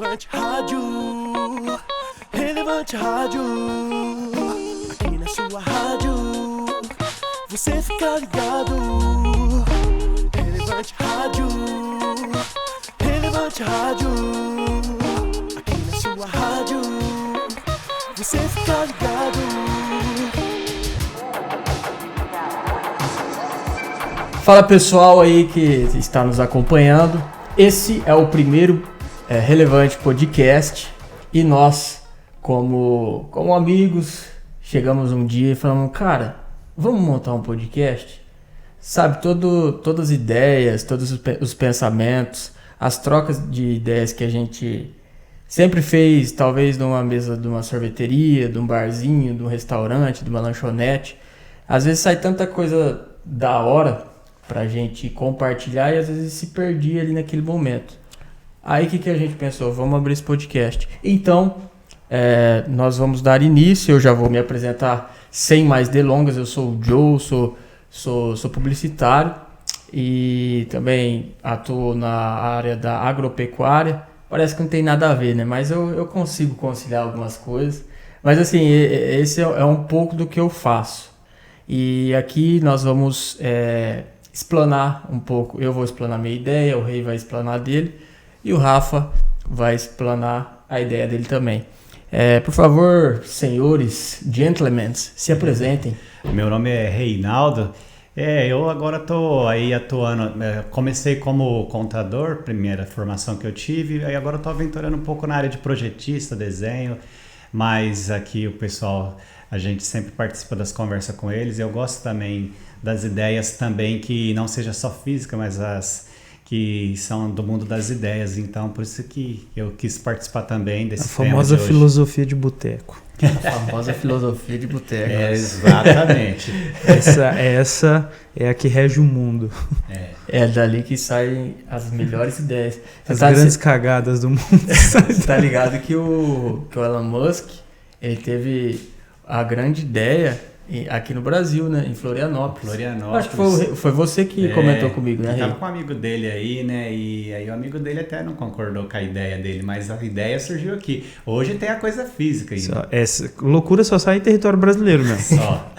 Relevante Rádio, Relevante Rádio, aqui na sua rádio, você fica ligado. Relevante Rádio, Relevante Rádio, aqui na sua rádio, você fica ligado. Fala pessoal aí que está nos acompanhando. Esse é o primeiro Relevante Podcast e nós, como amigos, chegamos um dia e falamos, cara, vamos montar um podcast? Sabe, todas as ideias, todos os pensamentos, as trocas de ideias que a gente sempre fez, talvez numa mesa de uma sorveteria, de um barzinho, de um restaurante, de uma lanchonete. Às vezes sai tanta coisa da hora pra gente compartilhar e às vezes se perdia ali naquele momento. Aí o que a gente pensou? Vamos abrir esse podcast. Então, nós vamos dar início, eu já vou me apresentar sem mais delongas. Eu sou o Joe, sou publicitário e também atuo na área da agropecuária. Parece que não tem nada a ver, né? Mas eu consigo conciliar algumas coisas. Mas assim, esse é um pouco do que eu faço. E aqui nós vamos explanar um pouco. Eu vou explanar minha ideia, o Rei vai explanar dele e o Rafa vai explanar a ideia dele também. Por favor, senhores, gentlemen, se apresentem. Meu nome é Reinaldo. Eu agora estou aí atuando. Comecei como contador, primeira formação que eu tive, e agora estou aventurando um pouco na área de projetista, desenho. Mas aqui o pessoal, a gente sempre participa das conversas com eles. Eu gosto também das ideias também que não seja só física, mas as que são do mundo das ideias. Então, por isso que eu quis participar também desse tema. A famosa filosofia de boteco. A famosa filosofia de boteco. Exatamente. Essa é a que rege o mundo. É dali que saem as melhores ideias. As grandes cagadas do mundo. Você tá ligado que o Elon Musk, ele teve a grande ideia aqui no Brasil, né? Em Florianópolis. Acho que foi você que comentou comigo, né? Eu tava com um amigo dele aí, né? E aí o amigo dele até não concordou com a ideia dele, mas a ideia surgiu aqui. Hoje tem a coisa física ainda. Essa loucura só sai em território brasileiro mesmo. Só.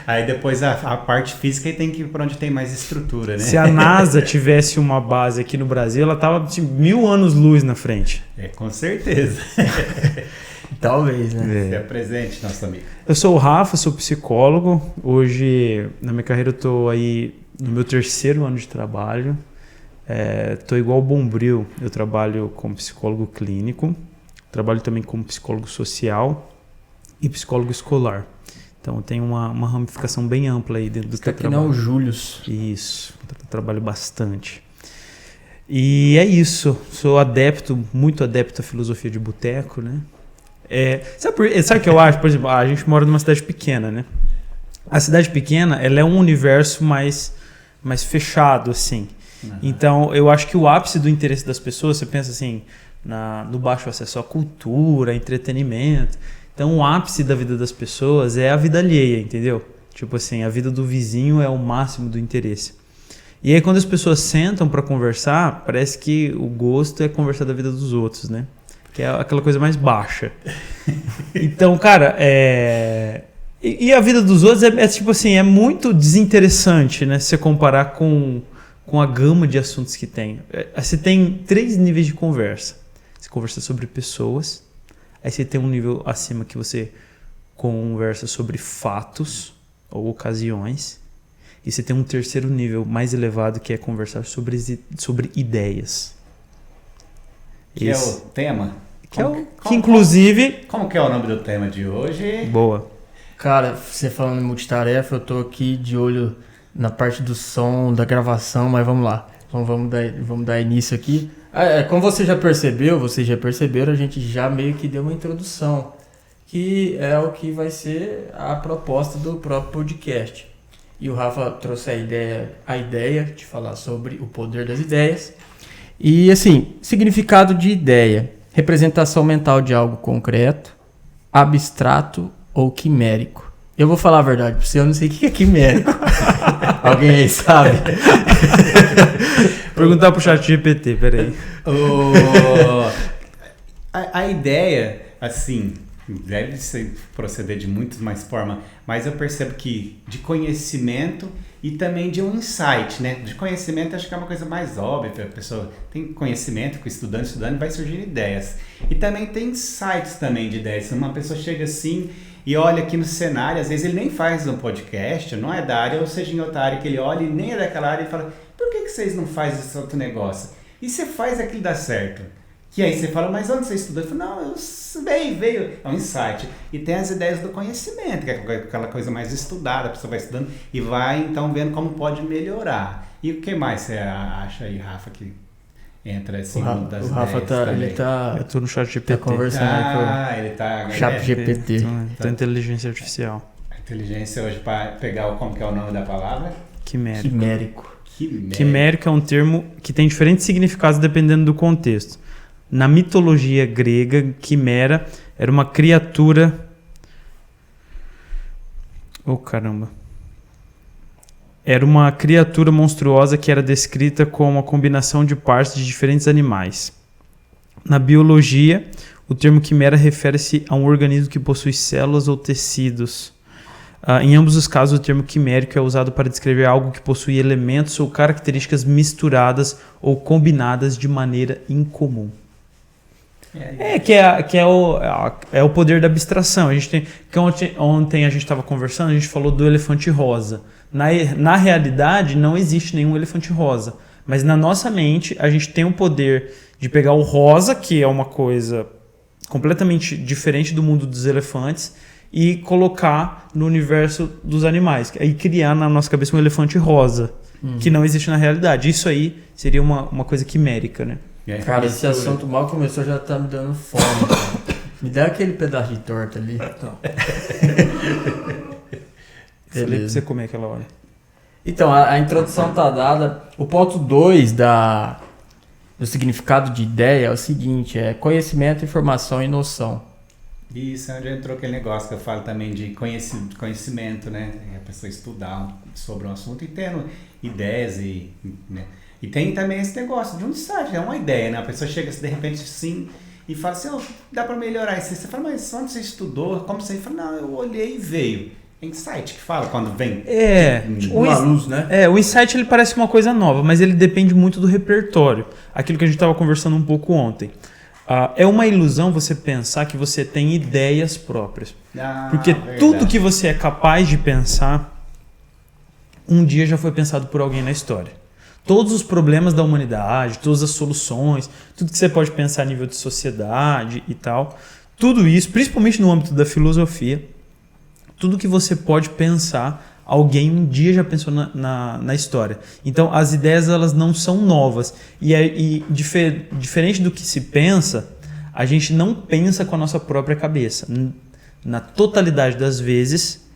Aí depois a parte física tem que ir para onde tem mais estrutura, né? Se a NASA tivesse uma base aqui no Brasil, ela tava 1000 anos-luz na frente. Com certeza. Talvez, né? Se apresente, nosso amigo. Eu sou o Rafa, sou psicólogo. Hoje, na minha carreira, eu tô aí no meu 3º ano de trabalho. Tô igual o Bombril, eu trabalho como psicólogo clínico. Trabalho também como psicólogo social e psicólogo escolar. Então, tem uma ramificação bem ampla aí dentro do que eu trabalho. Não, o Július. Isso, eu trabalho bastante. E é isso, sou muito adepto à filosofia de boteco, né? Sabe o que eu acho? Por exemplo, a gente mora numa cidade pequena, né? A cidade pequena, ela é um universo mais fechado, assim. Uhum. Então, eu acho que o ápice do interesse das pessoas, você pensa assim, no baixo acesso à cultura, entretenimento. Então, o ápice da vida das pessoas é a vida alheia, entendeu? Tipo assim, a vida do vizinho é o máximo do interesse. E aí, quando as pessoas sentam para conversar, parece que o gosto é conversar da vida dos outros, né? Que é aquela coisa mais baixa. Então, cara, e a vida dos outros tipo assim, é muito desinteressante, né? Se você comparar com a gama de assuntos que tem. Você tem 3 níveis de conversa. Você conversa sobre pessoas, aí você tem um nível acima que você conversa sobre fatos ou ocasiões, e você tem um 3º nível mais elevado que é conversar sobre ideias. Que é o tema? Inclusive... Como que é o nome do tema de hoje? Boa. Cara, você falando em multitarefa, eu tô aqui de olho na parte do som, da gravação, mas vamos lá. Vamos dar início aqui. Como vocês já perceberam, a gente já meio que deu uma introdução, que é o que vai ser a proposta do próprio podcast. E o Rafa trouxe a ideia de falar sobre o poder das ideias. E assim, significado de ideia: representação mental de algo concreto, abstrato ou quimérico. Eu vou falar a verdade pra você, eu não sei o que é quimérico. Alguém aí sabe? Perguntar pro chat GPT, peraí. A ideia, assim, deve ser proceder de muitas mais formas, mas eu percebo que de conhecimento e também de um insight, né? De conhecimento acho que é uma coisa mais óbvia, a pessoa tem conhecimento, com o estudando, vai surgir ideias. E também tem insights também de ideias. Uma pessoa chega assim e olha aqui no cenário, às vezes ele nem faz um podcast, não é da área, ou seja, em outra área que ele olha e nem é daquela área e fala, por que vocês não fazem esse outro negócio? E você faz aquilo dar certo. Que aí você fala, mas onde você estudou? Eu falo, não, eu veio. É um insight. E tem as ideias do conhecimento, que é aquela coisa mais estudada, a pessoa vai estudando e vai, então, vendo como pode melhorar. E o que mais você acha aí, Rafa, que entra assim, no mundo das ideias? O Rafa Eu tô no chat GPT. tá conversando ele tá... com o chat GPT. Tô inteligência artificial. A inteligência hoje, para pegar como que é o nome da palavra? Quimérico. Quimérico. Quimérico é um termo que tem diferentes significados dependendo do contexto. Na mitologia grega, quimera era uma criatura... Oh, caramba. Era uma criatura monstruosa que era descrita como uma combinação de partes de diferentes animais. Na biologia, o termo quimera refere-se a um organismo que possui células ou tecidos. Em ambos os casos, o termo quimérico é usado para descrever algo que possui elementos ou características misturadas ou combinadas de maneira incomum. É o poder da abstração. A gente tem, ontem a gente estava conversando, a gente falou do elefante rosa. Na realidade, não existe nenhum elefante rosa. Mas na nossa mente, a gente tem o poder de pegar o rosa, que é uma coisa completamente diferente do mundo dos elefantes, e colocar no universo dos animais. E criar na nossa cabeça um elefante rosa, que não existe na realidade. Isso aí seria uma coisa quimérica, né? Cara, esse assunto mal começou, já tá me dando fome. Me dá aquele pedaço de torta ali. Falei pra você comer aquela hora. Então, a introdução tá dada. O ponto 2 do significado de ideia é o seguinte, é conhecimento, informação e noção. Isso, onde entrou aquele negócio que eu falo também de conhecimento, né? A pessoa estudar sobre um assunto e tendo ideias né? E tem também esse negócio de um insight, é uma ideia, né? A pessoa chega de repente assim e fala assim, dá para melhorar isso. Você fala, mas onde você estudou? Como você fala? Não, eu olhei e veio. É insight que fala quando vem. Uma luz, né? O insight ele parece uma coisa nova, mas ele depende muito do repertório. Aquilo que a gente estava conversando um pouco ontem. É uma ilusão você pensar que você tem ideias próprias. Porque verdade. Tudo que você é capaz de pensar, um dia já foi pensado por alguém na história. Todos os problemas da humanidade, todas as soluções, tudo que você pode pensar a nível de sociedade e tal, tudo isso, principalmente no âmbito da filosofia, tudo que você pode pensar, alguém um dia já pensou na história. Então, as ideias elas não são novas. Diferente do que se pensa, a gente não pensa com a nossa própria cabeça. Na totalidade das vezes,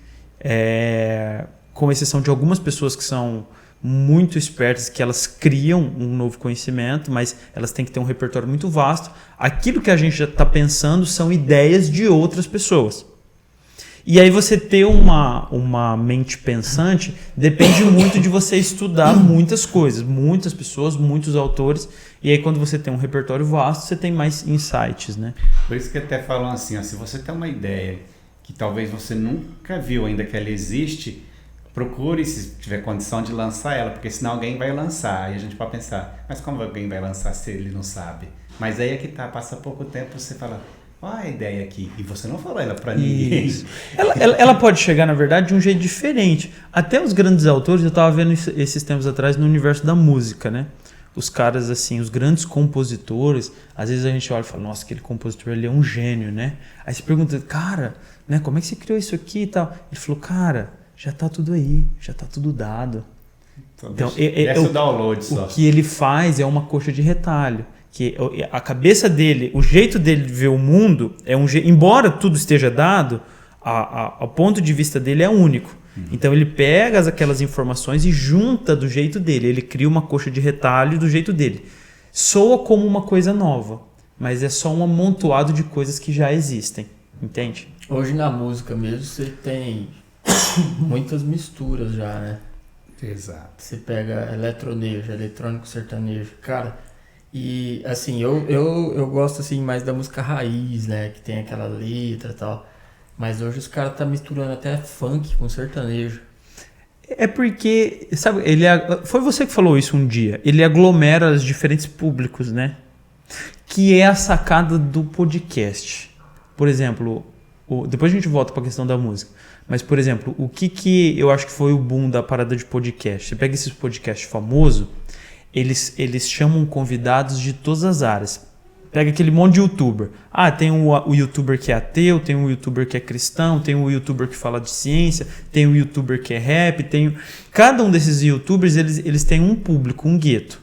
com exceção de algumas pessoas que são muito espertas, que elas criam um novo conhecimento, mas elas têm que ter um repertório muito vasto. Aquilo que a gente já está pensando são ideias de outras pessoas. E aí você ter uma mente pensante depende muito de você estudar muitas coisas, muitas pessoas, muitos autores. E aí quando você tem um repertório vasto, você tem mais insights, né? Por isso que até falam assim, se você tem uma ideia que talvez você nunca viu ainda que ela existe, procure, se tiver condição de lançar ela, porque senão alguém vai lançar. Aí a gente pode pensar, mas como alguém vai lançar se ele não sabe? Mas aí é que passa pouco tempo, você fala, olha a ideia aqui, e você não falou ela pra ninguém. Ela pode chegar, na verdade, de um jeito diferente. Até os grandes autores, eu estava vendo esses tempos atrás no universo da música, né? Os caras, assim, os grandes compositores, às vezes a gente olha e fala, nossa, aquele compositor, ele é um gênio, né? Aí você pergunta, cara, né, como é que você criou isso aqui e tal? Ele falou, cara, já tá tudo aí, já tá tudo dado. Então, o download só. O que ele faz é uma coxa de retalho. Que a cabeça dele, o jeito dele de ver o mundo, embora tudo esteja dado, o ponto de vista dele é único. Então ele pega aquelas informações e junta do jeito dele. Ele cria uma coxa de retalho do jeito dele. Soa como uma coisa nova, mas é só um amontoado de coisas que já existem. Entende? Hoje na música mesmo você tem muitas misturas já, né? Exato. Você pega eletronejo, eletrônico sertanejo, cara. E assim, eu gosto assim mais da música raiz, né? Que tem aquela letra e tal. Mas hoje os caras tá misturando até funk com sertanejo. É porque, sabe, foi você que falou isso um dia. Ele aglomera os diferentes públicos, né? Que é a sacada do podcast. Por exemplo, depois a gente volta para a questão da música. Mas, por exemplo, o que eu acho que foi o boom da parada de podcast? Você pega esses podcasts famosos, eles chamam convidados de todas as áreas. Pega aquele monte de youtuber. Tem o youtuber que é ateu, tem o youtuber que é cristão, tem o youtuber que fala de ciência, tem o youtuber que é rap, Cada um desses youtubers, eles têm um público, um gueto.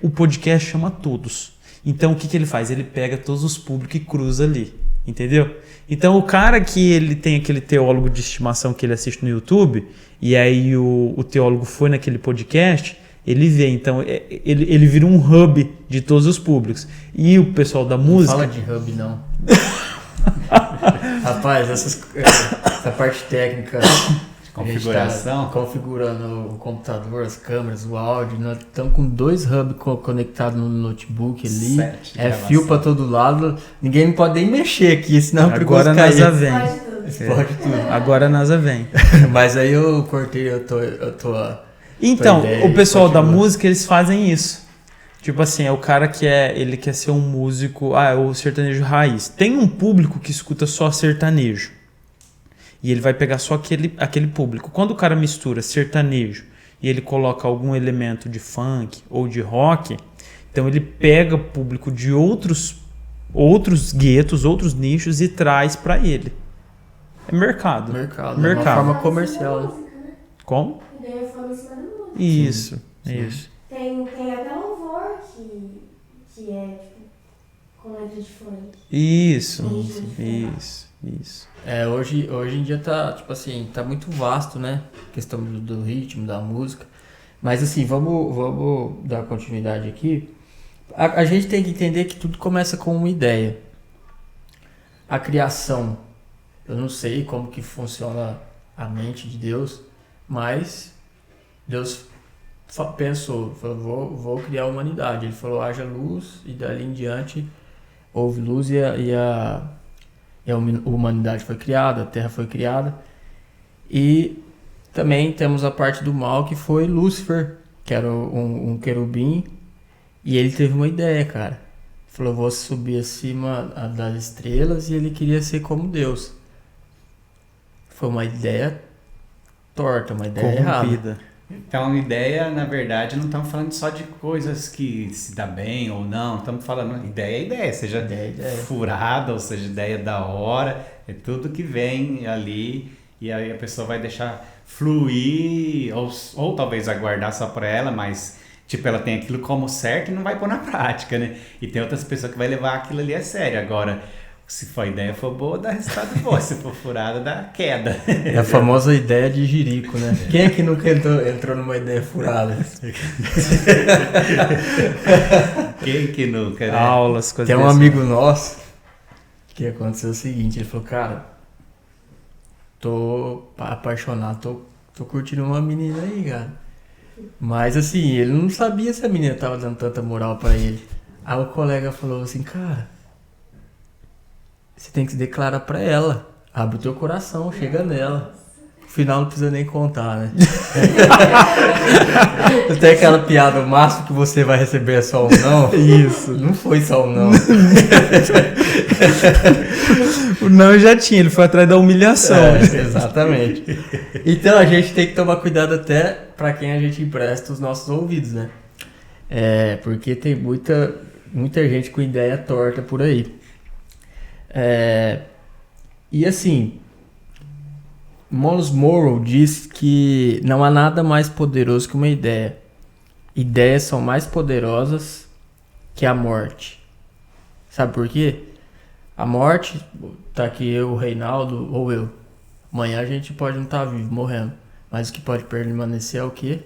O podcast chama todos. Então, o que ele faz? Ele pega todos os públicos e cruza ali. Entendeu? Então, o cara que ele tem aquele teólogo de estimação que ele assiste no YouTube, e aí o teólogo foi naquele podcast, ele vê. Então, ele vira um hub de todos os públicos. E o pessoal da música... Não fala de hub, não. Rapaz, essa parte técnica... Configuração. A gente tá configurando o computador, as câmeras, o áudio. Nós estamos com 2 hubs conectados no notebook ali. 7 de gravação. Fio para todo lado. Ninguém pode nem mexer aqui, senão é perigoso Agora a cair. NASA vem. Explode tudo. Agora a NASA vem. Mas aí eu cortei, Então, ideia o pessoal da continua. música, eles fazem isso. Tipo assim, é o cara que ele quer ser um músico, é o sertanejo raiz. Tem um público que escuta só sertanejo. E ele vai pegar só aquele público. Quando o cara mistura sertanejo e ele coloca algum elemento de funk ou de rock, então ele pega público de outros guetos, outros nichos e traz pra ele. É mercado. Mercado. É uma forma comercial. Né? Como? E ganha fama em cima da música. Isso, Sim. isso. Tem até louvor que é tipo, com letra de funk. Isso. Hoje em dia tá, tipo assim, tá muito vasto, né? A questão do ritmo, da música. Mas assim, vamos dar continuidade aqui. A gente tem que entender que tudo começa com uma ideia. A criação, eu não sei como que funciona a mente de Deus, mas Deus pensou, falou, vou criar a humanidade. Ele falou, haja luz, e dali em diante houve luz e a humanidade foi criada, a terra foi criada. E também temos a parte do mal, que foi Lúcifer, que era um querubim, e ele teve uma ideia, cara. Falou, vou subir acima das estrelas, e ele queria ser como Deus. Foi uma ideia torta, uma ideia errada. Então, ideia, na verdade, não estamos falando só de coisas que se dá bem ou não. Estamos falando, ideia é ideia. Seja Ideia. furada, ou seja, ideia da hora. É tudo que vem ali e aí a pessoa vai deixar fluir ou talvez aguardar só para ela, mas tipo, ela tem aquilo como certo e não vai pôr na prática, né? E tem outras pessoas que vai levar aquilo ali a sério. Agora, se a ideia for boa, dá resultado bom. Se for furada, dá queda. É a famosa ideia de jirico, né? Quem é que nunca entrou numa ideia furada? Quem que nunca, né? Aulas, coisas Tem um amigo nosso que aconteceu o seguinte, ele falou, cara, tô apaixonado, tô curtindo uma menina aí, cara. Mas assim, ele não sabia se a menina tava dando tanta moral pra ele. Aí o colega falou assim, cara, você tem que se declarar pra ela. Abre o teu coração, chega nela. No final não precisa nem contar, né? Tem aquela piada, o máximo que você vai receber é só um não. Isso. Não foi só um não. O não já tinha, ele foi atrás da humilhação. Exatamente. Então a gente tem que tomar cuidado até pra quem a gente empresta os nossos ouvidos, né? Porque tem muita gente com ideia torta por aí. E assim, Miles Monroe diz que não há nada mais poderoso que uma ideia. Ideias são mais poderosas que a morte. Sabe por quê? A morte, tá aqui eu, o Reinaldo, ou eu. Amanhã a gente pode não estar vivo, morrendo. Mas o que pode permanecer é o quê?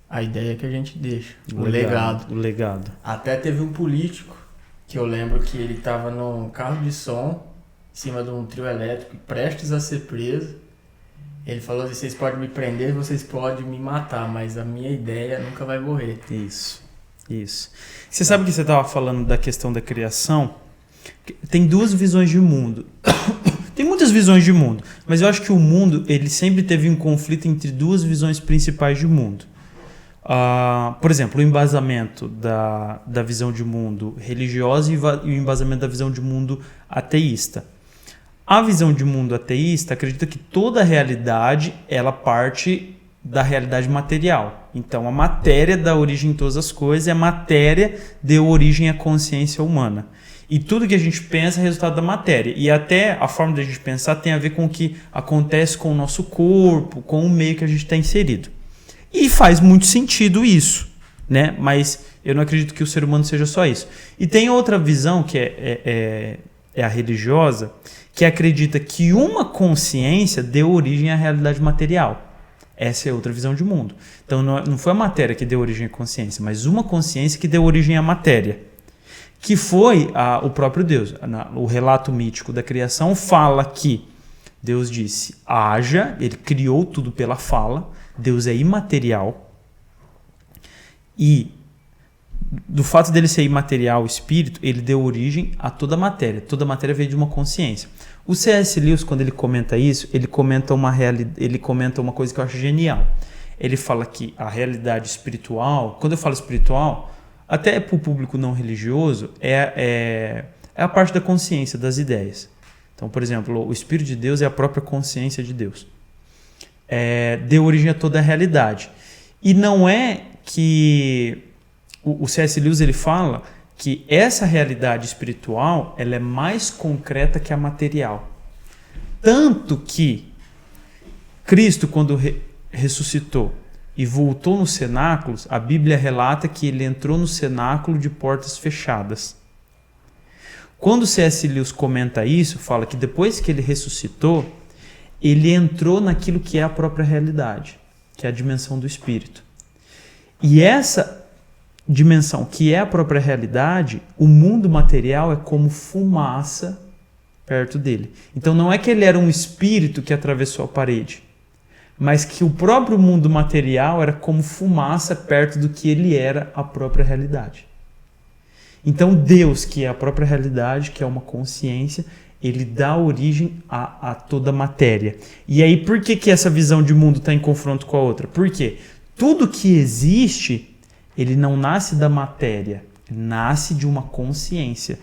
A ideia que a gente deixa. O legado. O legado. Até teve um político que eu lembro que ele estava num carro de som, em cima de um trio elétrico, prestes a ser preso. Ele falou assim, vocês podem me prender, vocês podem me matar, mas a minha ideia nunca vai morrer. Isso. Você sabe que você estava falando da questão da criação? Tem duas visões de mundo. Tem muitas visões de mundo, mas eu acho que o mundo ele sempre teve um conflito entre duas visões principais de mundo. Por exemplo, o embasamento da visão de mundo religiosa e o embasamento da visão de mundo ateísta. A visão de mundo ateísta acredita que toda a realidade ela parte da realidade material. Então, a matéria dá origem a todas as coisas e a matéria deu origem à consciência humana. E tudo que a gente pensa é resultado da matéria. E até a forma de a gente pensar tem a ver com o que acontece com o nosso corpo, com o meio que a gente está inserido. E faz muito sentido isso, né? Mas eu não acredito que o ser humano seja só isso. E tem outra visão que é a religiosa, que acredita que uma consciência deu origem à realidade material. Essa é outra visão de mundo. Então não foi a matéria que deu origem à consciência, mas uma consciência que deu origem à matéria. Que foi o próprio Deus. O relato mítico da criação fala que Deus disse, haja, ele criou tudo pela fala, Deus é imaterial, e do fato dele ser imaterial, o espírito, ele deu origem a toda a matéria veio de uma consciência. O C.S. Lewis, quando ele comenta isso, ele comenta uma coisa que eu acho genial. Ele fala que a realidade espiritual, quando eu falo espiritual, até para o público não religioso, é a parte da consciência, das ideias. Então, por exemplo, o Espírito de Deus é a própria consciência de Deus. Deu origem a toda a realidade. E não é que... O C.S. Lewis ele fala que essa realidade espiritual ela é mais concreta que a material. Tanto que Cristo, quando ressuscitou e voltou nos cenáculos, a Bíblia relata que ele entrou no cenáculo de portas fechadas. Quando C.S. Lewis comenta isso, fala que depois que ele ressuscitou, ele entrou naquilo que é a própria realidade, que é a dimensão do Espírito. E essa dimensão, que é a própria realidade, o mundo material é como fumaça perto dele. Então não é que ele era um espírito que atravessou a parede, mas que o próprio mundo material era como fumaça perto do que ele era a própria realidade. Então Deus, que é a própria realidade, que é uma consciência, ele dá origem a toda a matéria. E aí por que essa visão de mundo está em confronto com a outra? Porque tudo que existe, ele não nasce da matéria, ele nasce de uma consciência.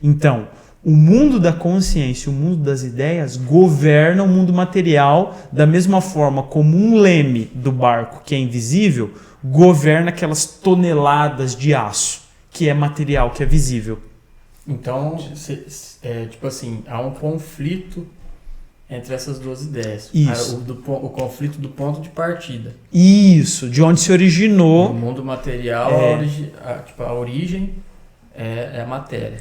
Então, o mundo da consciência, o mundo das ideias, governa o mundo material da mesma forma como um leme do barco que é invisível, governa aquelas toneladas de aço, que é material, que é visível. Então, tipo assim, há um conflito entre essas duas ideias. Isso. O conflito do ponto de partida. Isso, de onde se originou. O mundo material, a origem é a matéria.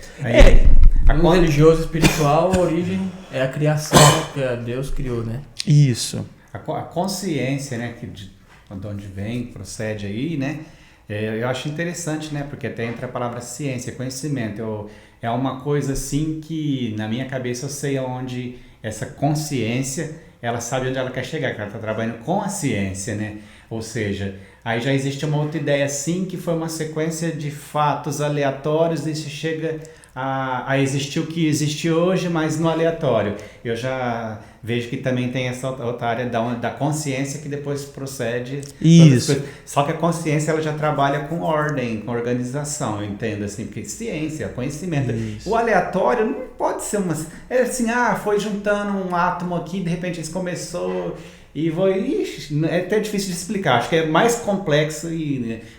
No mundo religioso e espiritual, a origem é a criação que Deus criou, né? Isso. A consciência, né, de onde vem, procede aí, né? Eu acho interessante, né? Porque até entra a palavra ciência, conhecimento. É uma coisa assim que na minha cabeça eu sei onde essa consciência, ela sabe onde ela quer chegar, que ela está trabalhando com a ciência, né? Ou seja, aí já existe uma outra ideia assim, que foi uma sequência de fatos aleatórios e se chega a existir o que existe hoje, mas no aleatório. Eu já vejo que também tem essa outra área da consciência que depois procede. Isso. Só que a consciência ela já trabalha com ordem, com organização, eu entendo assim, porque ciência, conhecimento. Isso. O aleatório não pode ser uma... É assim, foi juntando um átomo aqui, de repente isso começou... é até difícil de explicar, acho que é mais complexo,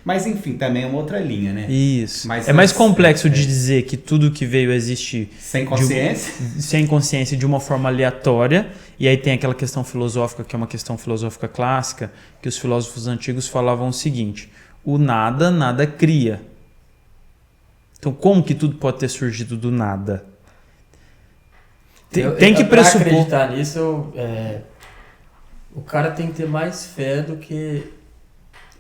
mas enfim, também é uma outra linha, né? Isso. Mas é mais complexo de dizer que tudo que veio a existir sem consciência? Sem consciência, de uma forma aleatória. E aí tem aquela questão filosófica, que é uma questão filosófica clássica, que os filósofos antigos falavam o seguinte: o nada cria. Então como que tudo pode ter surgido do nada? Tem que pressupor... Pra acreditar nisso, o cara tem que ter mais fé do que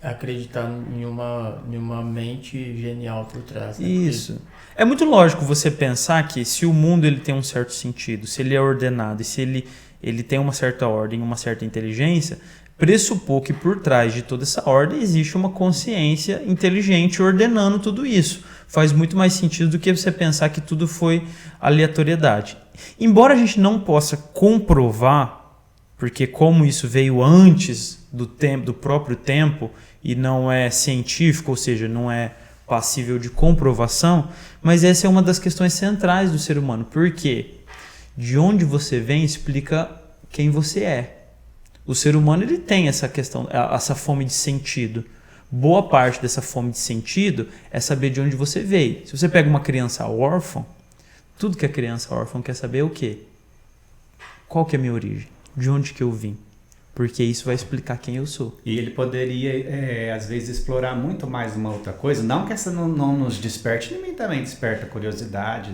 acreditar em uma mente genial por trás. Né? Isso. É muito lógico você pensar que se o mundo ele tem um certo sentido, se ele é ordenado e se ele ele tem uma certa ordem, uma certa inteligência, pressupor que por trás de toda essa ordem existe uma consciência inteligente ordenando tudo isso. Faz muito mais sentido do que você pensar que tudo foi aleatoriedade. Embora a gente não possa comprovar, porque como isso veio antes do tempo, do próprio tempo, e não é científico, ou seja, não é passível de comprovação, mas essa é uma das questões centrais do ser humano. Por quê? De onde você vem explica quem você é. O ser humano ele tem essa questão, essa fome de sentido. Boa parte dessa fome de sentido é saber de onde você veio. Se você pega uma criança órfã, tudo que a criança órfã quer saber é o quê? Qual que é a minha origem? De onde que eu vim? Porque isso vai explicar quem eu sou. E ele poderia, às vezes, explorar muito mais uma outra coisa. Não que essa não nos desperte, nem também desperta curiosidade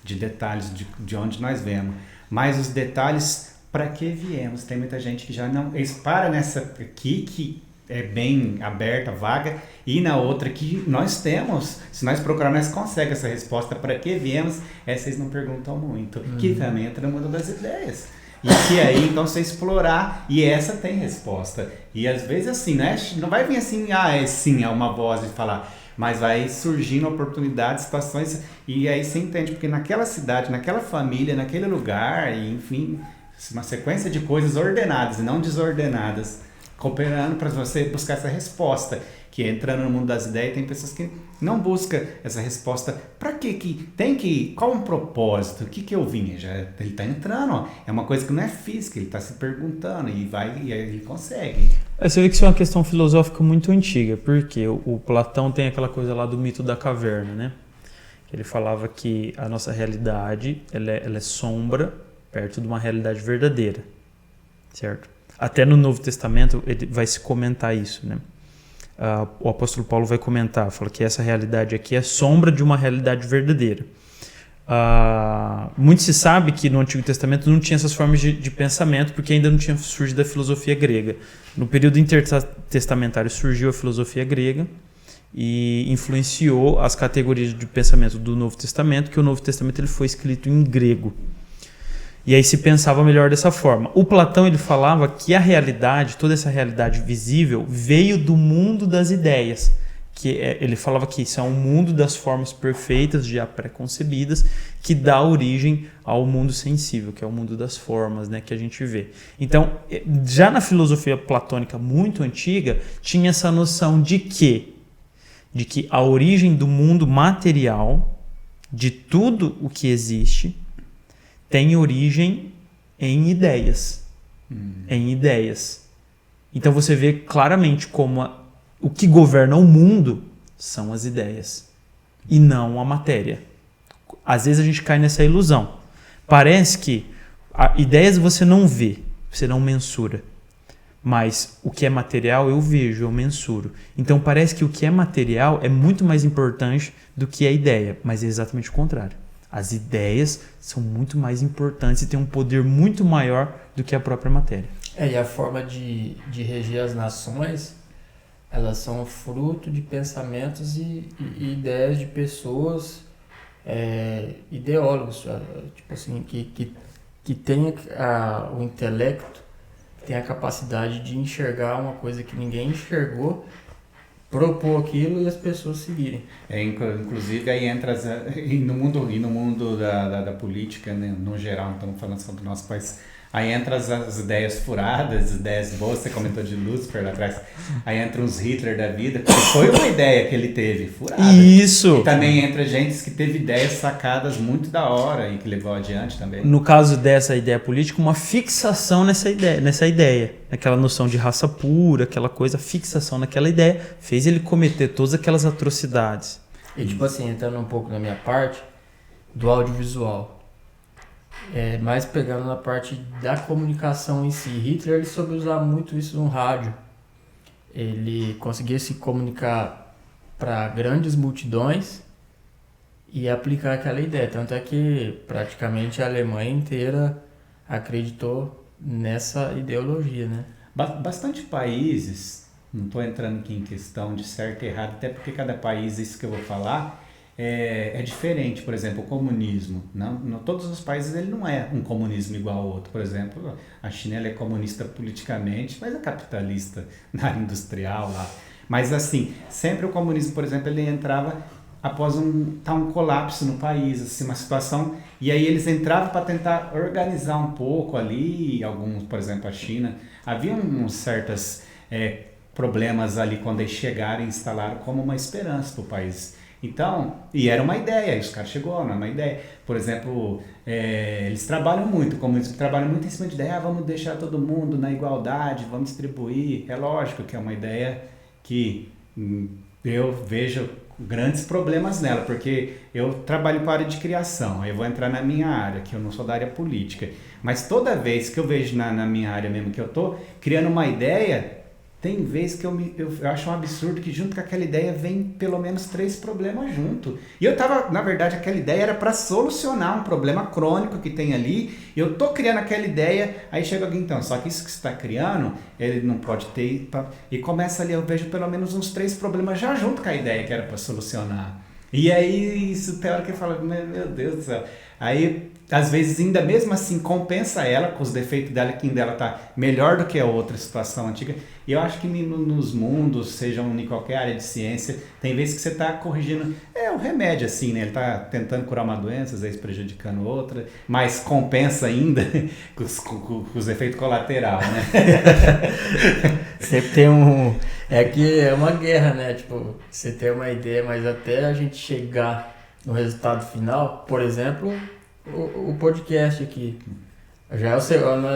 de detalhes de onde nós viemos. Mas os detalhes, para que viemos? Tem muita gente que já não... Eles param nessa aqui, que é bem aberta, vaga, e na outra que nós temos. Se nós procurarmos, nós conseguimos essa resposta. Para que viemos? Essa eles não perguntam muito. Que também entra no mundo das ideias. E que aí, então, você explorar, e essa tem resposta. E às vezes assim, né? Não vai vir assim, é uma voz de falar, mas vai surgindo oportunidades, situações, e aí você entende, porque naquela cidade, naquela família, naquele lugar, e, enfim, uma sequência de coisas ordenadas e não desordenadas, cooperando para você buscar essa resposta. Que entrando no mundo das ideias, tem pessoas que não buscam essa resposta. Para que tem que... Qual um propósito? O que eu vim? Ele está entrando, ó. É uma coisa que não é física, ele está se perguntando e vai e aí ele consegue. Você vê que isso é uma questão filosófica muito antiga, porque o Platão tem aquela coisa lá do mito da caverna, né? Ele falava que a nossa realidade ela é sombra perto de uma realidade verdadeira, certo? Até no Novo Testamento ele vai se comentar isso, né? O apóstolo Paulo vai comentar, fala que essa realidade aqui é sombra de uma realidade verdadeira. Muito se sabe que no Antigo Testamento não tinha essas formas de pensamento, porque ainda não tinha surgido a filosofia grega. No período intertestamentário surgiu a filosofia grega e influenciou as categorias de pensamento do Novo Testamento, que o Novo Testamento ele foi escrito em grego. E aí se pensava melhor dessa forma. O Platão ele falava que a realidade, toda essa realidade visível, veio do mundo das ideias. Ele falava que isso é um mundo das formas perfeitas, já pré-concebidas, que dá origem ao mundo sensível, que é o mundo das formas, né, que a gente vê. Então, já na filosofia platônica muito antiga, tinha essa noção de que a origem do mundo material, de tudo o que existe, tem origem em ideias. Em ideias. Então você vê claramente como o que governa o mundo são as ideias e não a matéria. Às vezes a gente cai nessa ilusão. Parece que ideias você não vê, você não mensura. Mas o que é material eu vejo, eu mensuro. Então parece que o que é material é muito mais importante do que a ideia, mas é exatamente o contrário. As ideias são muito mais importantes e têm um poder muito maior do que a própria matéria. E a forma de reger as nações, elas são fruto de pensamentos e ideias de pessoas, ideólogos, tipo assim, que tem o intelecto, tem a capacidade de enxergar uma coisa que ninguém enxergou, propor aquilo e as pessoas seguirem. Inclusive aí entra no mundo da política, né, no geral, não estamos falando só do nosso país, aí entra as ideias furadas, as ideias boas, você comentou de Lúcifer lá atrás, aí entra uns Hitler da vida, porque foi uma ideia que ele teve, furada. Isso! E também entra gente que teve ideias sacadas muito da hora e que levou adiante também. No caso dessa ideia política, uma fixação nessa ideia, aquela noção de raça pura, aquela coisa, fixação naquela ideia, fez ele cometer todas aquelas atrocidades. E tipo assim, entrando um pouco na minha parte do audiovisual, mais pegando na parte da comunicação em si. Hitler ele soube usar muito isso no rádio. Ele conseguia se comunicar para grandes multidões e aplicar aquela ideia. Tanto é que praticamente a Alemanha inteira acreditou nessa ideologia, né? Bastante países, não estou entrando aqui em questão de certo e errado, até porque cada país, isso que eu vou falar, é diferente. Por exemplo, o comunismo. Não, todos os países ele não é um comunismo igual ao outro. Por exemplo, a China ela é comunista politicamente, mas é capitalista na área industrial lá. Mas assim, sempre o comunismo, por exemplo, ele entrava após um colapso no país, assim, uma situação, e aí eles entravam para tentar organizar um pouco ali, alguns, por exemplo, a China, havia uns certos problemas ali quando eles chegaram e instalaram como uma esperança para o país. Então, e era uma ideia, os caras chegaram, não é uma ideia. Por exemplo, eles trabalham muito, como eles trabalham muito em cima de ideia, vamos deixar todo mundo na igualdade, vamos distribuir. É lógico que é uma ideia que eu vejo grandes problemas nela, porque eu trabalho para a área de criação, aí eu vou entrar na minha área, que eu não sou da área política, mas toda vez que eu vejo na minha área mesmo que eu estou criando uma ideia, tem vezes que eu acho um absurdo que junto com aquela ideia vem pelo menos 3 problemas junto. E eu tava, na verdade, aquela ideia era para solucionar um problema crônico que tem ali, e eu tô criando aquela ideia, aí chega alguém, então, só que isso que você está criando, ele não pode ter, e começa ali, eu vejo pelo menos uns 3 problemas já junto com a ideia que era para solucionar. E aí, isso tem hora que eu falo, meu Deus do céu. Aí, às vezes, ainda mesmo assim, compensa ela, com os defeitos dela, que ainda ela tá melhor do que a outra situação antiga. E eu acho que nos mundos, sejam em qualquer área de ciência, tem vezes que você tá corrigindo, o remédio assim, né? Ele tá tentando curar uma doença, às vezes prejudicando outra, mas compensa ainda com os efeitos colaterais, né? Sempre tem É que é uma guerra, né? Tipo, você tem uma ideia, mas até a gente chegar no resultado final, por exemplo, o podcast aqui. Já é o segundo.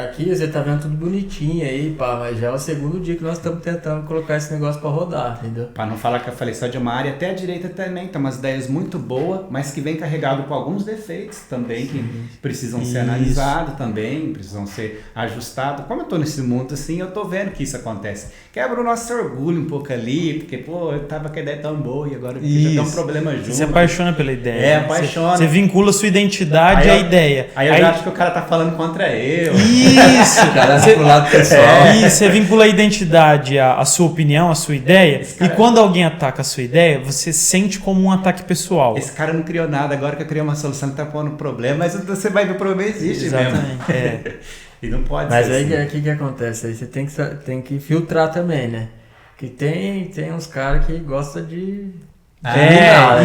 Aqui você tá vendo tudo bonitinho aí, pá, mas já é o segundo dia que nós estamos tentando colocar esse negócio para rodar, entendeu? Para não falar que eu falei só de uma área, até a direita também tem umas ideias muito boas, mas que vem carregado com alguns defeitos também, que precisam ser analisados também, precisam ser ajustados. Como eu tô nesse mundo assim, eu tô vendo que isso acontece. Quebra o nosso orgulho um pouco ali, porque, pô, eu tava com a ideia tão boa e agora já dá um problema junto. Você se apaixona pela ideia. Apaixona. Você vincula a sua identidade à ideia. Aí eu já acho que o cara tá falando contra eu. Isso! Cara, pro lado pessoal. E você vincula a identidade à sua opinião, à sua ideia, e quando alguém ataca a sua ideia, você sente como um ataque pessoal. Esse cara não criou nada, agora que eu criei uma solução, ele tá pondo problema, mas você vai ver o problema existe. Exatamente. Mesmo. E não pode mas ser aí assim. o que acontece? Aí você tem que filtrar também, né? Que tem uns caras que gostam de...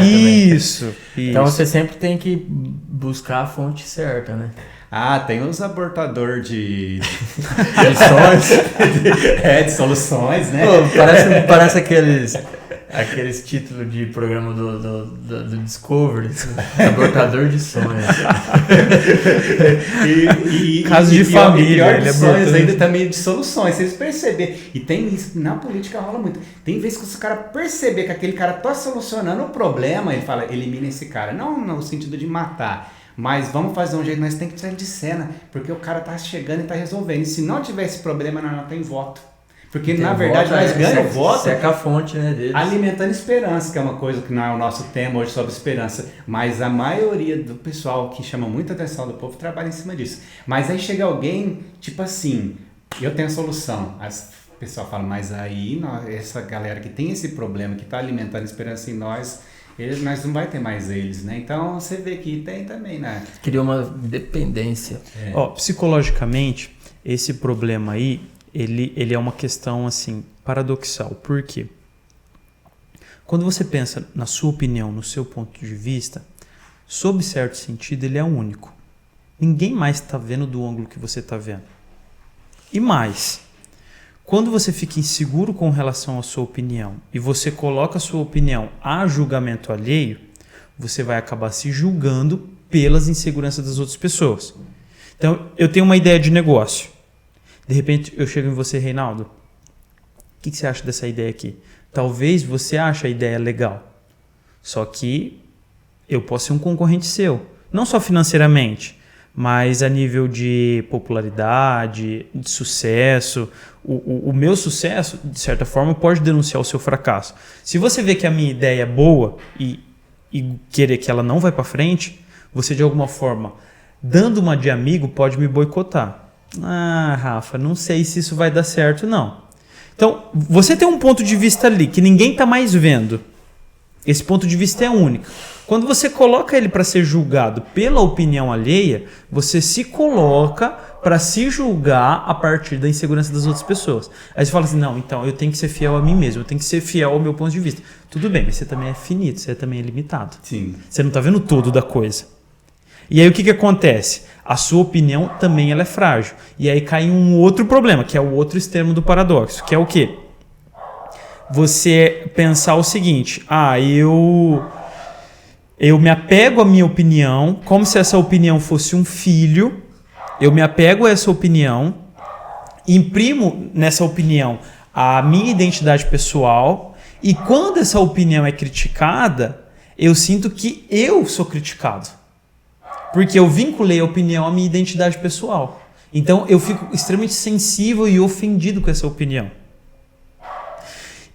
Isso. Então você sempre tem que buscar a fonte certa, né? Tem uns abortador de sonhos. de soluções, né? Pô, parece aqueles títulos de programa do Discovery, abortador de sonhos. Caso de família, ele é sonhos ainda também de soluções, vocês perceberem. E tem isso, na política rola muito. Tem vezes que se o cara perceber que aquele cara tá solucionando o problema, ele fala, elimina esse cara. Não no sentido de matar, mas vamos fazer um jeito, nós temos que tirar de cena, porque o cara tá chegando e tá resolvendo. E se não tiver esse problema, nós não tem voto. Porque, na verdade, nós ganhamos voto seca a fonte, né, deles. Alimentando esperança, que é uma coisa que não é o nosso tema hoje sobre esperança. Mas a maioria do pessoal que chama muita atenção do povo trabalha em cima disso. Mas aí chega alguém, tipo assim, eu tenho a solução. O pessoal fala, mas aí essa galera que tem esse problema, que está alimentando esperança em nós não vai ter mais eles, né? Então você vê que tem também, né? Criou uma dependência. Psicologicamente, esse problema aí, ele é uma questão assim paradoxal. Por quê? Quando você pensa na sua opinião, no seu ponto de vista, sob certo sentido, ele é único. Ninguém mais está vendo do ângulo que você está vendo. E mais, quando você fica inseguro com relação à sua opinião e você coloca a sua opinião a julgamento alheio, você vai acabar se julgando pelas inseguranças das outras pessoas. Então, eu tenho uma ideia de negócio. De repente, eu chego em você, Reinaldo. O que você acha dessa ideia aqui? Talvez você ache a ideia legal. Só que eu posso ser um concorrente seu. Não só financeiramente, mas a nível de popularidade, de sucesso. O meu sucesso, de certa forma, pode denunciar o seu fracasso. Se você vê que a minha ideia é boa e querer que ela não vai para frente, você de alguma forma, dando uma de amigo, pode me boicotar. Rafa, não sei se isso vai dar certo, não. Então, você tem um ponto de vista ali que ninguém está mais vendo. Esse ponto de vista é único. Quando você coloca ele para ser julgado pela opinião alheia, você se coloca para se julgar a partir da insegurança das outras pessoas. Aí você fala assim, não, então eu tenho que ser fiel a mim mesmo, eu tenho que ser fiel ao meu ponto de vista. Tudo bem, mas você também é finito, você também é limitado. Sim. Você não está vendo todo da coisa. E aí o que acontece? A sua opinião também ela é frágil. E aí cai um outro problema, que é o outro extremo do paradoxo, que é o quê? Você pensar o seguinte, eu me apego à minha opinião, como se essa opinião fosse um filho, eu me apego a essa opinião, imprimo nessa opinião a minha identidade pessoal, e quando essa opinião é criticada, eu sinto que eu sou criticado. Porque eu vinculei a opinião à minha identidade pessoal. Então eu fico extremamente sensível e ofendido com essa opinião.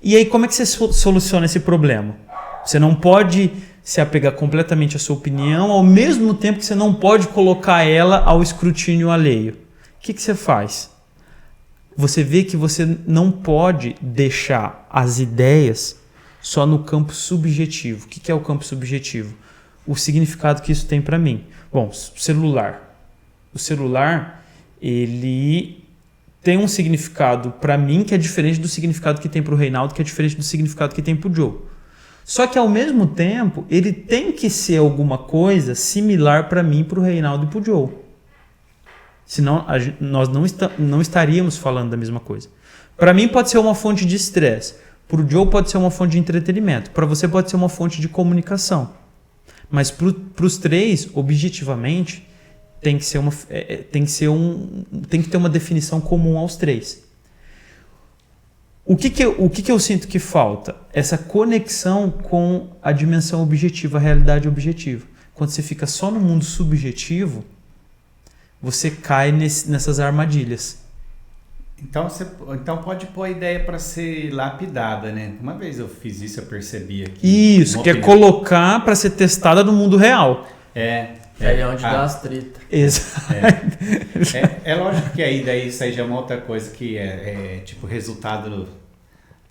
E aí como é que você soluciona esse problema? Você não pode se apegar completamente à sua opinião, ao mesmo tempo que você não pode colocar ela ao escrutínio alheio. O que você faz? Você vê que você não pode deixar as ideias só no campo subjetivo. O que é o campo subjetivo? O significado que isso tem para mim. Bom, celular. O celular, ele tem um significado para mim que é diferente do significado que tem para o Reinaldo, que é diferente do significado que tem para o Joe. Só que, ao mesmo tempo, ele tem que ser alguma coisa similar para mim, para o Reinaldo e para o Joe. Senão, nós não estaríamos falando da mesma coisa. Para mim, pode ser uma fonte de estresse. Para o Joe, pode ser uma fonte de entretenimento. Para você, pode ser uma fonte de comunicação. Mas para os três, objetivamente, tem que ter uma definição comum aos três. O que eu sinto que falta? Essa conexão com a dimensão objetiva, a realidade objetiva. Quando você fica só no mundo subjetivo, você cai nessas armadilhas. Então pode pôr a ideia para ser lapidada, né? Uma vez eu fiz isso, eu percebi aqui. Isso, que é colocar para ser testada no mundo real. Aí é onde dá as tretas. Exato. É lógico que isso aí já é uma outra coisa que é tipo resultado,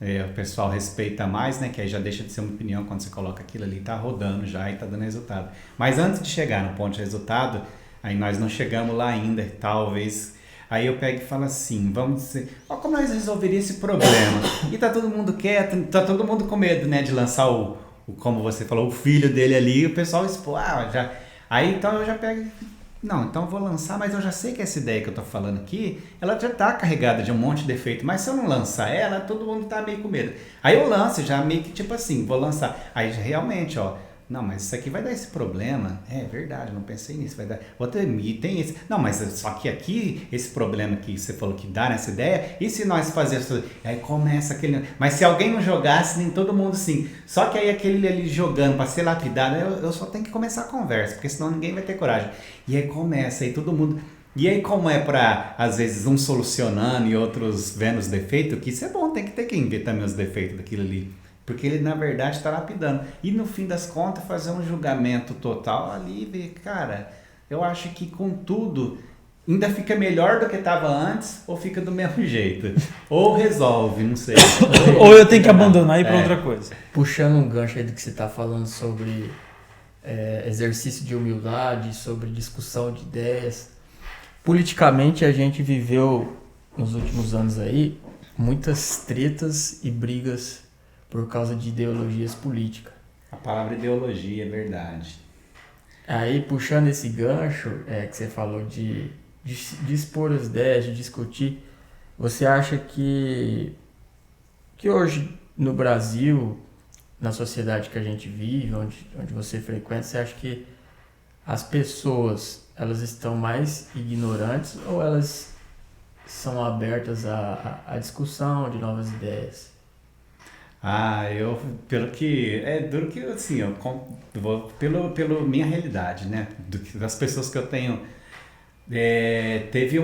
o pessoal respeita mais, né? Que aí já deixa de ser uma opinião quando você coloca aquilo ali, tá rodando já e tá dando resultado. Mas antes de chegar no ponto de resultado, aí nós não chegamos lá ainda, talvez. Aí eu pego e falo assim, vamos dizer, como nós resolveríamos esse problema? E tá todo mundo quieto, tá todo mundo com medo, né? De lançar como você falou, o filho dele ali, o pessoal já... Aí então eu já pego, então eu vou lançar, mas eu já sei que essa ideia que eu tô falando aqui, ela já tá carregada de um monte de defeito, mas se eu não lançar ela, todo mundo tá meio com medo. Aí eu lanço já meio que tipo assim, vou lançar, aí realmente, não, mas isso aqui vai dar esse problema, é verdade, não pensei nisso, vai dar, tem esse, não, mas só que aqui, esse problema que você falou que dá nessa ideia, e se nós fazermos, aí começa aquele, mas se alguém não jogasse, nem todo mundo sim, só que aí aquele ali jogando para ser lapidado, eu só tenho que começar a conversa, porque senão ninguém vai ter coragem, e aí começa, aí todo mundo, e aí como é para, às vezes, uns solucionando e outros vendo os defeitos, que isso é bom, tem que ter quem ver também os defeitos daquilo ali. Porque ele, na verdade, está lapidando. E, no fim das contas, fazer um julgamento total ali e ver, cara, eu acho que, com tudo, ainda fica melhor do que estava antes ou fica do mesmo jeito. Ou resolve, não sei. Ou eu tenho que abandonar e ir para outra coisa. Puxando um gancho aí do que você está falando sobre exercício de humildade, sobre discussão de ideias. Politicamente, a gente viveu, nos últimos anos aí, muitas tretas e brigas por causa de ideologias políticas. A palavra ideologia é verdade. Aí, puxando esse gancho que você falou de expor as ideias, de discutir, você acha que hoje, no Brasil, na sociedade que a gente vive, onde você frequenta, você acha que as pessoas, elas estão mais ignorantes ou elas são abertas à discussão de novas ideias? Pelo que assim, eu vou pela minha realidade, né, das pessoas que eu tenho, teve